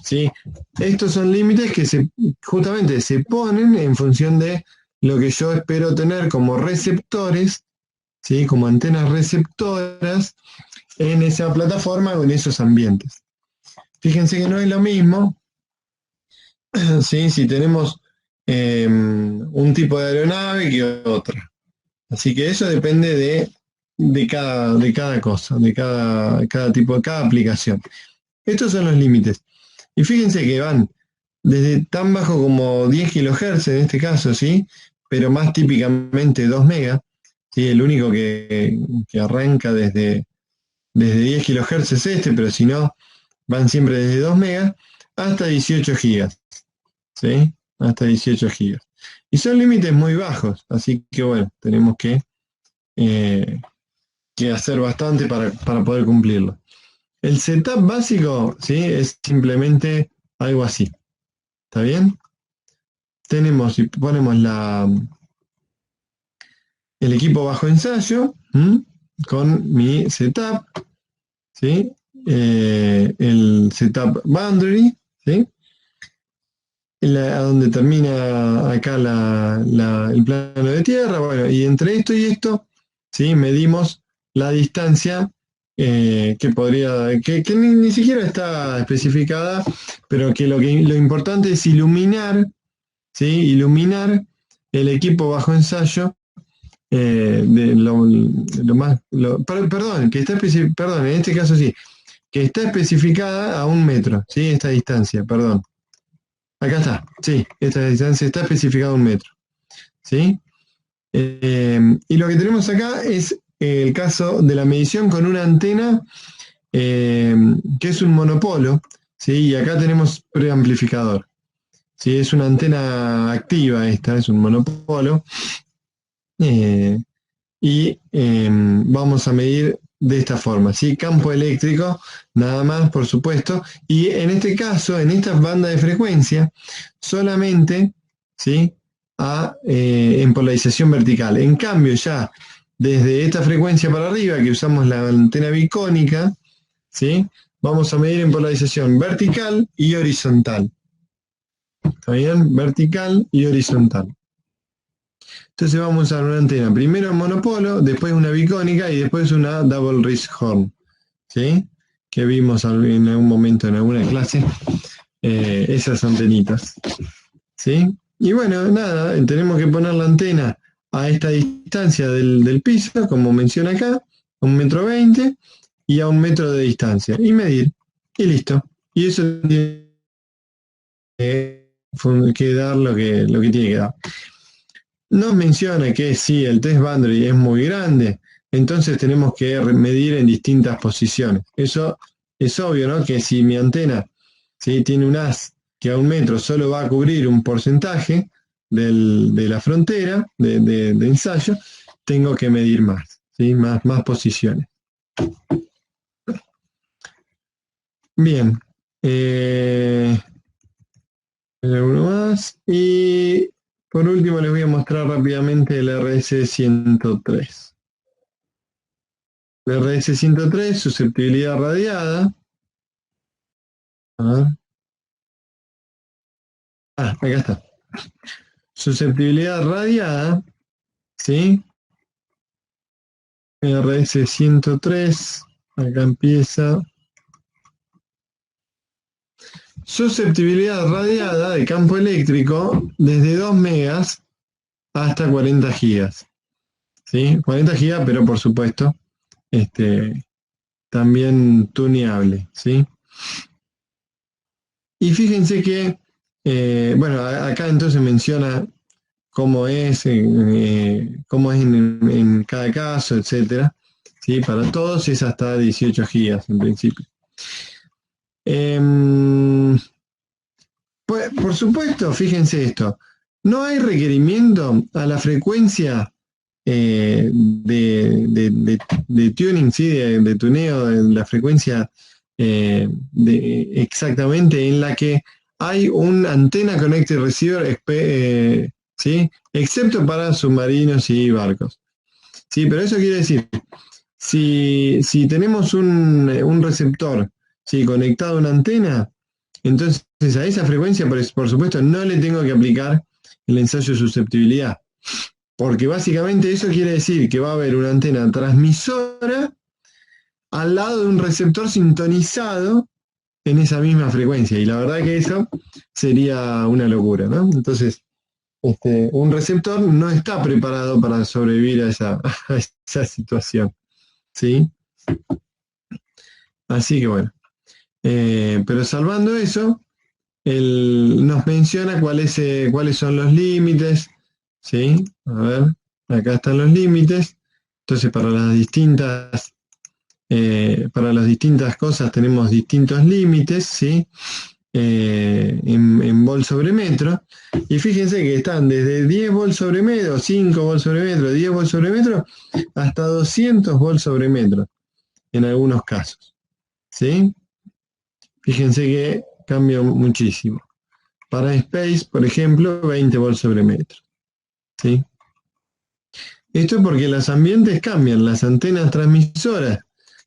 ¿sí? Estos son límites que justamente se ponen en función de lo que yo espero tener como receptores, ¿sí? Como antenas receptoras en esa plataforma o en esos ambientes. Fíjense que no es lo mismo, ¿sí? Si tenemos un tipo de aeronave que otra. Así que eso depende de cada cosa, de cada tipo, de cada aplicación. Estos son los límites. Y fíjense que van desde tan bajo como 10 kHz en este caso, ¿sí? Pero más típicamente 2 megas, ¿sí? El único que arranca desde 10 kHz es este, pero si no, van siempre desde 2 megas hasta 18 gigas, ¿sí? Hasta 18 gigas. Y son límites muy bajos, así que bueno, tenemos que hacer bastante para poder cumplirlo. El setup básico, ¿sí? Es simplemente algo así. ¿Está bien? Tenemos, y ponemos el equipo bajo ensayo, con mi setup, ¿sí? El setup boundary, ¿sí? A donde termina acá el plano de tierra, bueno, y entre esto y esto, ¿sí? Medimos la distancia que ni siquiera está especificada, pero que lo importante es iluminar, ¿sí? Iluminar el equipo bajo ensayo perdón, perdón, en este caso sí, que está especificada a 1 metro, ¿sí? Esta distancia, perdón. Acá está, sí, esta distancia está especificada a 1 metro, ¿sí? Y lo que tenemos acá es el caso de la medición con una antena que es un monopolo, ¿sí? Y acá tenemos preamplificador, ¿sí? Es una antena activa esta, es un monopolo. Y vamos a medir de esta forma, ¿sí? Campo eléctrico, nada más, por supuesto, y en este caso, en esta banda de frecuencia, solamente, ¿sí? En polarización vertical. En cambio, ya desde esta frecuencia para arriba, que usamos la antena bicónica, ¿sí? Vamos a medir en polarización vertical y horizontal. ¿Está bien? Vertical y horizontal. Entonces vamos a usar una antena, primero monopolo, después una bicónica y después una double Reese horn, ¿sí? Que vimos en algún momento en alguna clase, esas antenitas, ¿sí? Y bueno, nada, tenemos que poner la antena a esta distancia del piso, como menciona acá, a 1,20 m y a 1 metro de distancia, y medir, y listo. Y eso tiene que dar lo que tiene que dar. Nos menciona que si el test boundary es muy grande, entonces tenemos que medir en distintas posiciones. Eso es obvio, ¿no? Que si mi antena, ¿sí? Tiene un haz que a 1 metro solo va a cubrir un porcentaje de la frontera de ensayo, tengo que medir más, ¿sí? Más posiciones. Bien, Uno más. Y por último les voy a mostrar rápidamente el RS103. El RS103, susceptibilidad radiada. A ver. Acá está. Susceptibilidad radiada, ¿sí? RS103, acá empieza. Susceptibilidad radiada de campo eléctrico desde 2 megas hasta 40 gigas. ¿Sí? 40 gigas, pero por supuesto, también tuneable, ¿sí? Y fíjense que, bueno, acá entonces menciona cómo es en cada caso, etcétera. ¿Sí? Para todos es hasta 18 gigas en principio. Pues, por supuesto, fíjense esto, no hay requerimiento a la frecuencia de tuning, ¿sí? de tuneo, de la frecuencia exactamente en la que hay un antena connected receiver, ¿sí? Excepto para submarinos y barcos. ¿Sí? Pero eso quiere decir, si tenemos un receptor, ¿sí? conectado a una antena, entonces a esa frecuencia, por supuesto, no le tengo que aplicar el ensayo de susceptibilidad. Porque básicamente eso quiere decir que va a haber una antena transmisora al lado de un receptor sintonizado en esa misma frecuencia. Y la verdad que eso sería una locura, ¿no? Entonces, un receptor no está preparado para sobrevivir a esa situación. ¿Sí? Así que bueno. Pero salvando eso, él nos menciona cuáles son los límites. ¿Sí? A ver, acá están los límites. Entonces, para las distintas cosas tenemos distintos límites, ¿sí? En volt sobre metro. Y fíjense que están desde 10 volts sobre metro, 5 volts sobre metro, 10 volts sobre metro, hasta 200 volts sobre metro, en algunos casos. ¿Sí? Fíjense que cambia muchísimo. Para Space, por ejemplo, 20 volts sobre metro. ¿Sí? Esto es porque los ambientes cambian, las antenas transmisoras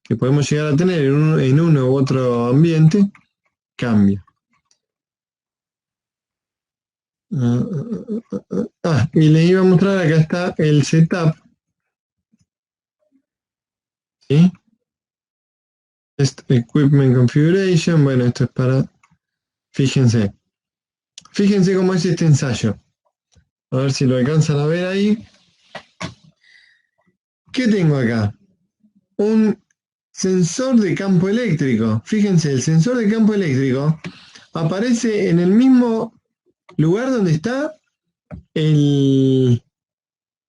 que podemos llegar a tener en uno u otro ambiente cambian. Y les iba a mostrar, acá está el setup. ¿Sí? Equipment configuration, bueno, esto es para... Fíjense cómo es este ensayo. A ver si lo alcanzan a ver ahí. ¿Qué tengo acá? Un sensor de campo eléctrico. Fíjense, el sensor de campo eléctrico aparece en el mismo lugar donde está el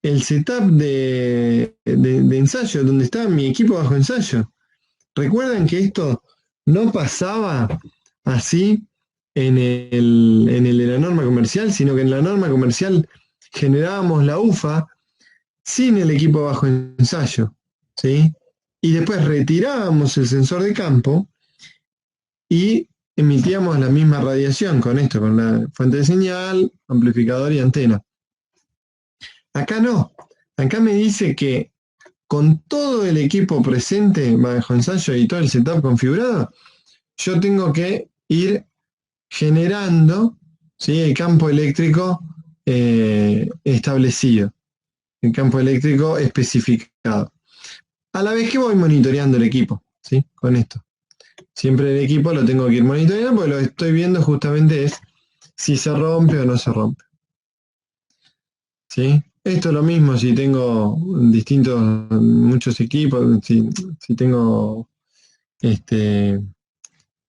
setup de ensayo, donde está mi equipo bajo ensayo. Recuerdan que esto no pasaba así en el de la norma comercial, sino que en la norma comercial generábamos la UFA sin el equipo bajo ensayo, ¿sí? Y después retirábamos el sensor de campo y emitíamos la misma radiación con esto, con la fuente de señal, amplificador y antena. Acá no, acá me dice que con todo el equipo presente bajo ensayo y todo el setup configurado, yo tengo que ir generando, ¿sí? el campo eléctrico establecido, el campo eléctrico especificado. A la vez que voy monitoreando el equipo, ¿sí? Con esto. Siempre el equipo lo tengo que ir monitoreando porque lo que estoy viendo justamente es si se rompe o no se rompe. ¿Sí? Esto es lo mismo si tengo muchos equipos, si tengo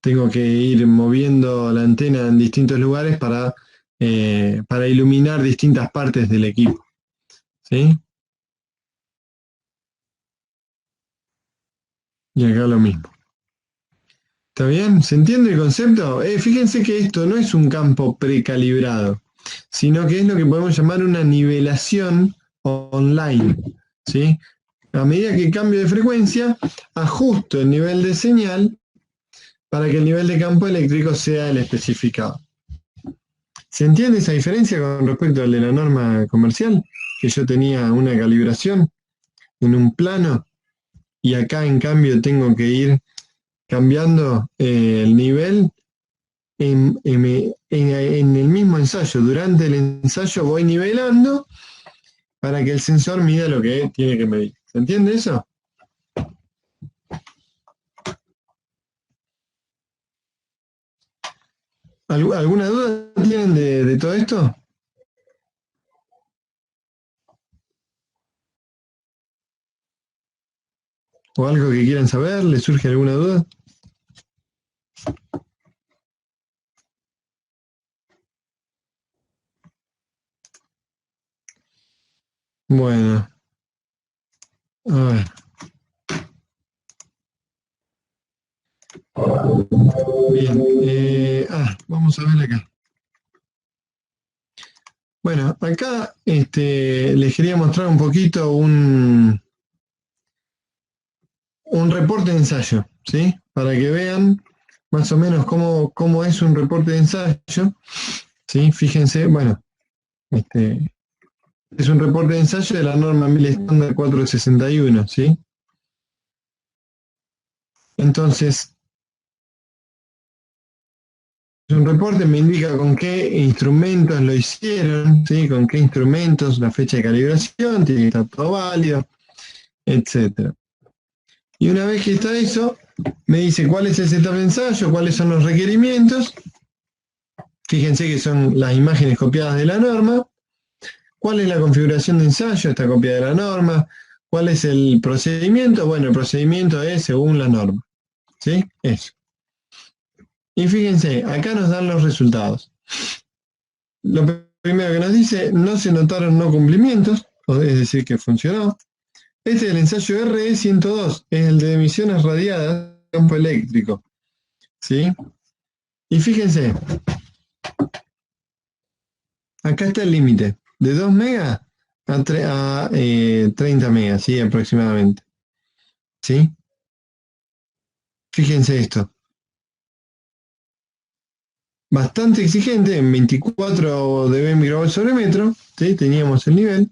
tengo que ir moviendo la antena en distintos lugares para iluminar distintas partes del equipo. ¿Sí? Y acá lo mismo. ¿Está bien? ¿Se entiende el concepto? Fíjense que esto no es un campo precalibrado, sino que es lo que podemos llamar una nivelación online. ¿Sí? A medida que cambio de frecuencia, ajusto el nivel de señal para que el nivel de campo eléctrico sea el especificado. ¿Se entiende esa diferencia con respecto al de la norma comercial? Que yo tenía una calibración en un plano y acá en cambio tengo que ir cambiando el nivel en el mismo ensayo. Durante el ensayo voy nivelando para que el sensor mida lo que tiene que medir. ¿Se entiende eso? ¿Alguna duda tienen de todo esto? ¿O algo que quieran saber? ¿Les surge alguna duda? Bueno, a ver. Bien, vamos a ver acá. Bueno, acá les quería mostrar un poquito un reporte de ensayo, ¿sí? Para que vean más o menos cómo es un reporte de ensayo, ¿sí? Fíjense, bueno, es un reporte de ensayo de la norma 1000 estándar 461, ¿sí? Entonces, un reporte me indica con qué instrumentos lo hicieron, ¿sí? Con qué instrumentos, la fecha de calibración, tiene que estar todo válido, etc. Y una vez que está eso, me dice cuál es el setup de ensayo, cuáles son los requerimientos. Fíjense que son las imágenes copiadas de la norma. ¿Cuál es la configuración de ensayo? Está copiada de la norma. ¿Cuál es el procedimiento? Bueno, el procedimiento es según la norma. ¿Sí? Eso. Y fíjense, acá nos dan los resultados. Lo primero que nos dice, no se notaron no cumplimientos, es decir, que funcionó. Este es el ensayo RE102, es el de emisiones radiadas de campo eléctrico. ¿Sí? Y fíjense, acá está el límite, de 2 megas a 30 megas, ¿sí? Aproximadamente. ¿Sí? Fíjense esto. Bastante exigente, en 24 dB microvolt sobre metro, ¿sí? Teníamos el nivel,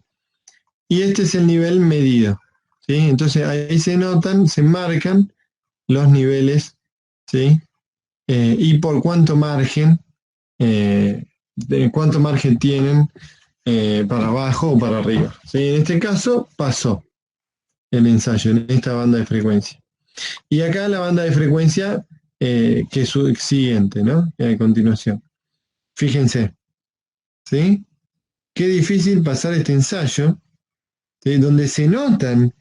y este es el nivel medido, ¿sí? Entonces ahí se notan, se marcan los niveles, ¿sí? Y por cuánto margen, de cuánto margen tienen para abajo o para arriba, ¿sí? En este caso pasó el ensayo en esta banda de frecuencia. Y acá la banda de frecuencia que es su siguiente, ¿no? A continuación. Fíjense, ¿sí? Qué difícil pasar este ensayo, ¿sí? Donde se notan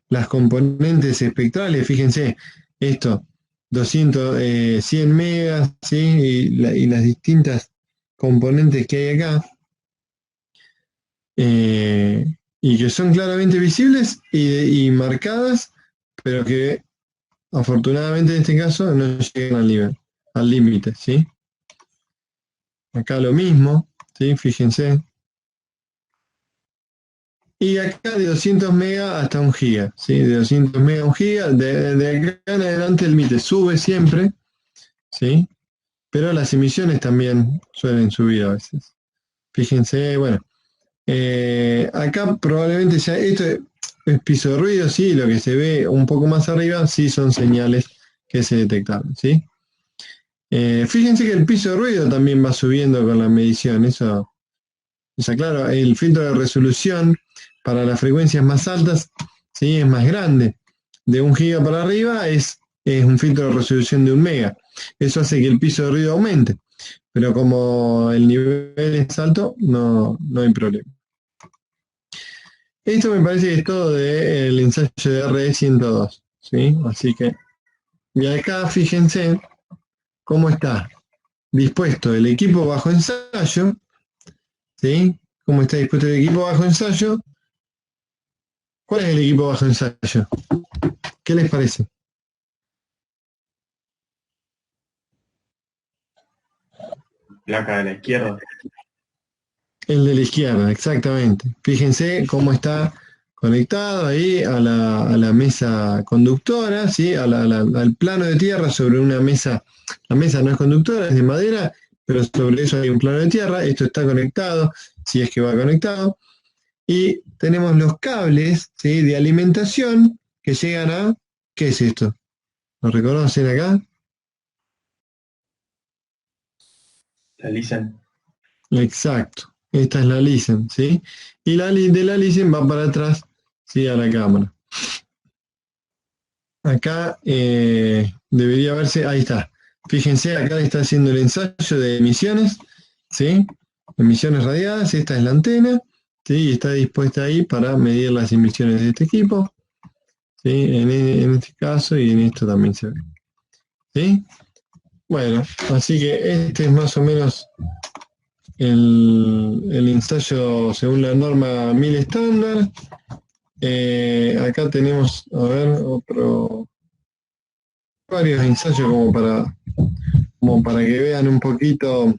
las componentes espectrales. Fíjense, esto, 100 megas, ¿sí? Y las distintas componentes que hay acá, y que son claramente visibles y marcadas, pero que afortunadamente en este caso no llegan al nivel, al límite, ¿sí? Acá lo mismo, ¿sí? Fíjense. Y acá de 200 megas hasta 1 giga, ¿sí? De 200 megas a 1 giga, de acá en adelante el límite sube siempre, ¿sí? Pero las emisiones también suelen subir a veces. Fíjense, bueno, acá probablemente ya esto es piso de ruido, sí, lo que se ve un poco más arriba sí son señales que se detectaron, ¿sí? Fíjense que el piso de ruido también va subiendo con la medición, eso, o sea, claro, el filtro de resolución para las frecuencias más altas, ¿sí? Es más grande. De 1 giga para arriba es un filtro de resolución de 1 mega. Eso hace que el piso de ruido aumente. Pero como el nivel es alto, no hay problema. Esto me parece que es todo del ensayo de RE102, ¿sí? Así que, y acá fíjense cómo está dispuesto el equipo bajo ensayo, ¿sí? ¿Cómo está dispuesto el equipo bajo ensayo? ¿Cuál es el equipo bajo ensayo? ¿Qué les parece? Placa de la izquierda. El de la izquierda, exactamente. Fíjense cómo está conectado ahí a la mesa conductora, ¿sí? Al plano de tierra sobre una mesa. La mesa no es conductora, es de madera, pero sobre eso hay un plano de tierra. Esto está conectado, si es que va conectado. Y tenemos los cables, ¿sí? De alimentación que llegan a... ¿Qué es esto? ¿Lo reconocen acá? La Listen. Exacto. Esta es la listen, ¿sí? Y de la listen va para atrás, ¿sí? A la cámara. Acá debería verse, ahí está. Fíjense, acá está haciendo el ensayo de emisiones, ¿sí? Emisiones radiadas, esta es la antena, ¿sí? Y está dispuesta ahí para medir las emisiones de este equipo, ¿sí? En este caso y en esto también se ve, ¿sí? Bueno, así que este es más o menos el ensayo según la norma 1000 estándar. Acá tenemos, a ver, varios ensayos como para que vean un poquito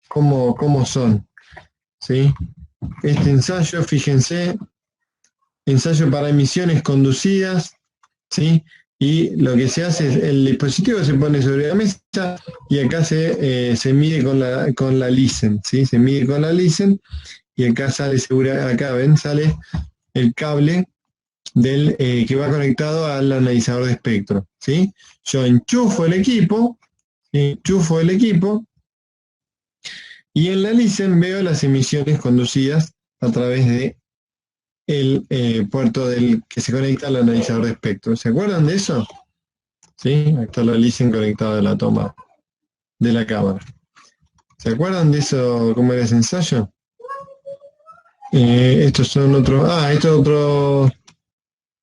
cómo son, ¿sí? Este ensayo, fíjense, ensayo para emisiones conducidas, ¿sí? Y lo que se hace es, el dispositivo se pone sobre la mesa y acá se mide con la listen, ¿sí? Se mide con la listen y acá sale acá ven, sale el cable que va conectado al analizador de espectro, ¿sí? Yo enchufo el equipo, ¿sí? Enchufo el equipo y en la listen veo las emisiones conducidas a través de el puerto que se conecta al analizador de espectro. ¿Se acuerdan de eso? ¿Sí? Ahí está la listen conectada a la toma de la cámara. ¿Se acuerdan de eso, cómo era ese ensayo? Estos son otros... Ah, esto es otro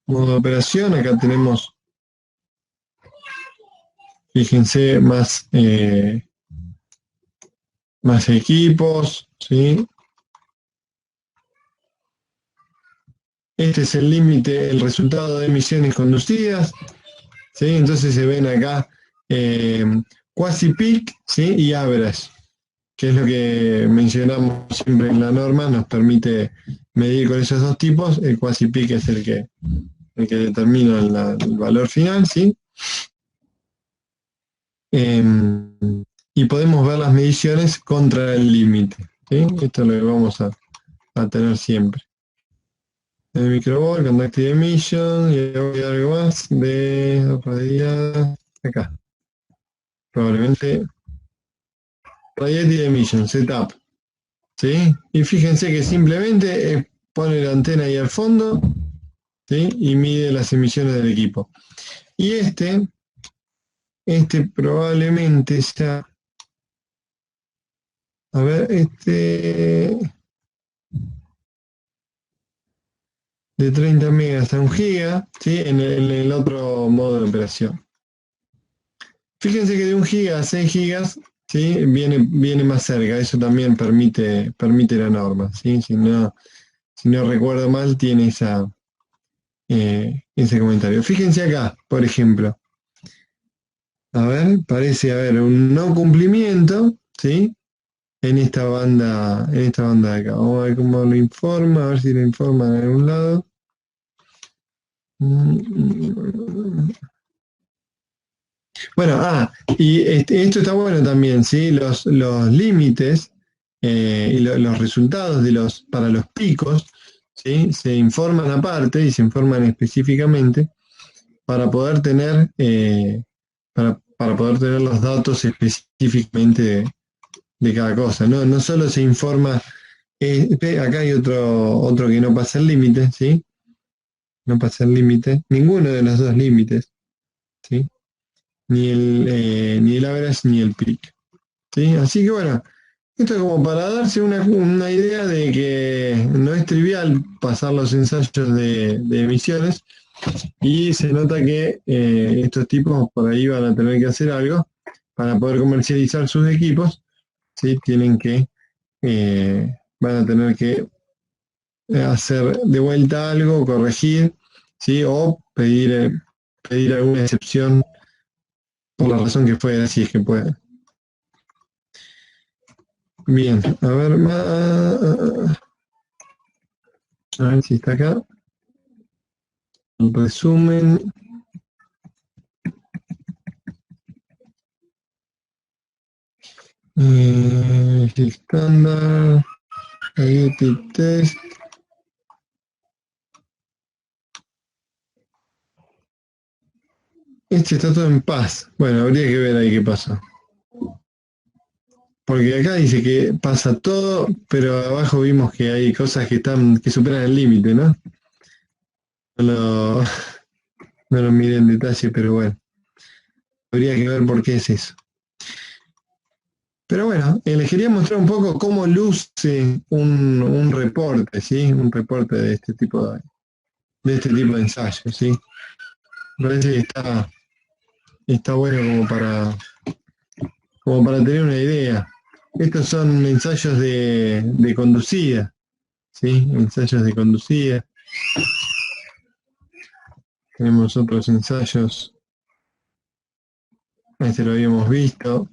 modo de operación. Acá tenemos, fíjense, más equipos, ¿sí? Este es el límite, el resultado de emisiones conducidas, ¿sí? Entonces se ven acá quasi-peak, ¿sí? Y average, que es lo que mencionamos siempre en la norma, nos permite medir con esos dos tipos. El quasi-peak es el que determina el valor final, ¿sí? Y podemos ver las mediciones contra el límite, ¿sí? Esto es lo que vamos a tener siempre. El microball, conductive emission, y voy a algo más de radiadas, acá. Probablemente radiative emission, setup. ¿Sí? Y fíjense que simplemente pone la antena ahí al fondo, ¿sí? Y mide las emisiones del equipo. Y este probablemente ya, a ver, de 30 megas a 1 giga, ¿sí? En el otro modo de operación. Fíjense que de 1 giga a 6 gigas, ¿sí? Viene más cerca, eso también permite la norma, ¿sí? Si no recuerdo mal, tiene ese comentario. Fíjense acá, por ejemplo. A ver, parece haber un no cumplimiento, ¿sí? En esta banda de acá. Vamos a ver cómo lo informa, a ver si lo informa en algún lado. Bueno, y esto está bueno también, ¿sí? Los límites y los resultados para los picos, ¿sí? Se informan aparte y se informan específicamente para poder tener para poder tener los datos específicamente de cada cosa. No solo se informa, acá hay otro que no pasa el límite, ¿sí? No pasa el límite, ninguno de los dos límites, ¿sí? Ni el average ni el peak, ¿sí? Así que bueno, esto es como para darse una idea de que no es trivial pasar los ensayos de emisiones y se nota que estos tipos por ahí van a tener que hacer algo para poder comercializar sus equipos, ¿sí? Van a tener que hacer de vuelta algo, corregir, ¿sí? O pedir alguna excepción por la razón que fuera, si es que pueden. Bien, a ver más. A ver si está acá. El resumen. Estándar. Spaghetti test. Este está todo en paz. Bueno, habría que ver ahí qué pasa. Porque acá dice que pasa todo, pero abajo vimos que hay cosas que superan el límite, ¿no? No lo, no lo miré en detalle, pero bueno. Habría que ver por qué es eso. Pero bueno, les quería mostrar un poco cómo luce un reporte, ¿sí? Un reporte de este tipo de ensayos, ¿sí? Me parece que está bueno como para tener una idea. Estos son ensayos de conducida, ¿sí? Ensayos de conducida. Tenemos otros ensayos, este lo habíamos visto.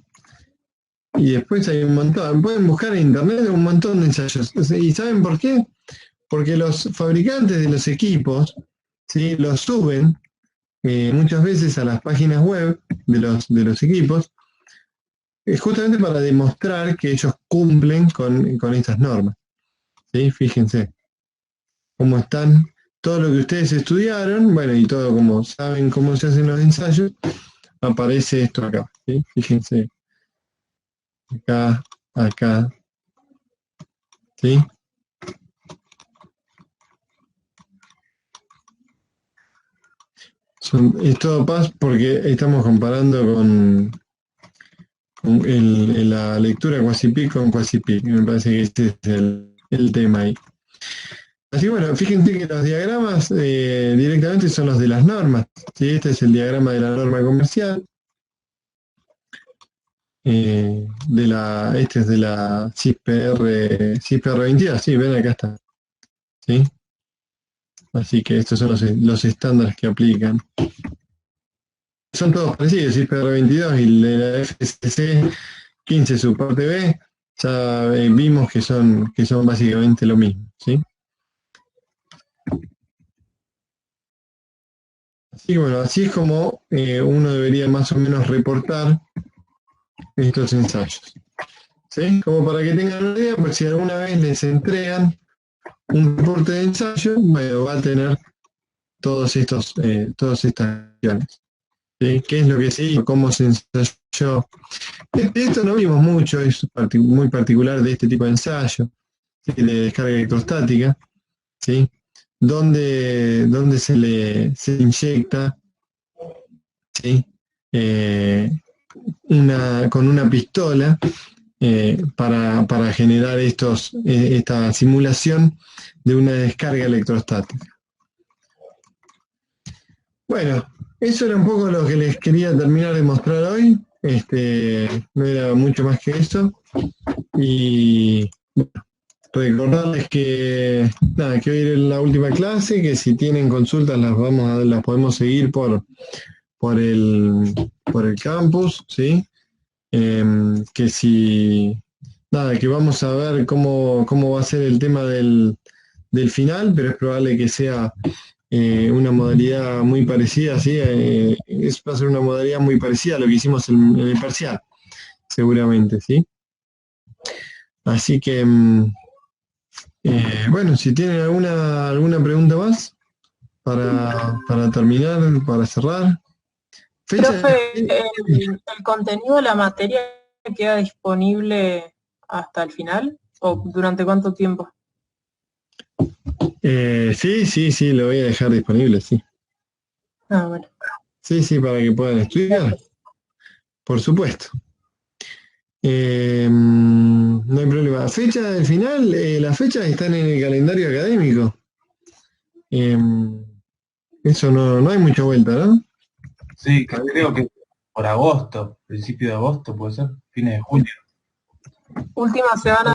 Y después hay un montón, pueden buscar en internet un montón de ensayos. ¿Y saben por qué? Porque los fabricantes de los equipos, ¿sí? Los suben muchas veces a las páginas web de los equipos, justamente para demostrar que ellos cumplen con estas normas. ¿Sí? Fíjense cómo están, todo lo que ustedes estudiaron, bueno, y todo como saben cómo se hacen los ensayos, aparece esto acá. ¿Sí? Fíjense, acá, acá, ¿sí? Es todo paz porque estamos comparando con la lectura Quasipic con Quasipic. Me parece que este es el tema ahí. Así que bueno, fíjense que los diagramas directamente son los de las normas. ¿Sí? Este es el diagrama de la norma comercial. Este es de la CISPR 22. Sí, ven acá está. ¿Sí? Así que estos son los estándares que aplican. Son todos parecidos, CISPR 22 y la FCC 15 su parte B, ya vimos que son básicamente lo mismo, ¿sí? Así que bueno, así es como uno debería más o menos reportar estos ensayos, ¿sí? Como para que tengan una idea, pues si alguna vez les entregan un reporte de ensayo, bueno, va a tener todas estas acciones, ¿sí? ¿Qué es lo que se hizo? ¿Cómo se ensayó? Esto no vimos mucho, es muy particular de este tipo de ensayo, ¿sí? De descarga electrostática, ¿sí? Donde se inyecta, ¿sí? Con una pistola para generar esta simulación de una descarga electrostática. Bueno, eso era un poco lo que les quería terminar de mostrar hoy. No era mucho más que eso. Y bueno, recordarles que nada, que hoy es la última clase, que si tienen consultas las podemos seguir por el campus, ¿sí? Que si nada, que vamos a ver cómo va a ser el tema del final, pero es probable que sea una modalidad muy parecida, ¿sí? Va a ser una modalidad muy parecida a lo que hicimos en el parcial, seguramente, ¿sí? Así que bueno, si tienen alguna pregunta más para terminar, para cerrar. Profe, ¿el contenido de la materia queda disponible hasta el final o durante cuánto tiempo? Sí, lo voy a dejar disponible, sí. Ah, bueno. Sí, para que puedan estudiar, por supuesto. No hay problema. Fecha del final, las fechas están en el calendario académico. Eso no hay mucha vuelta, ¿no? Sí, creo que por agosto, principio de agosto puede ser, fines de julio. Última semana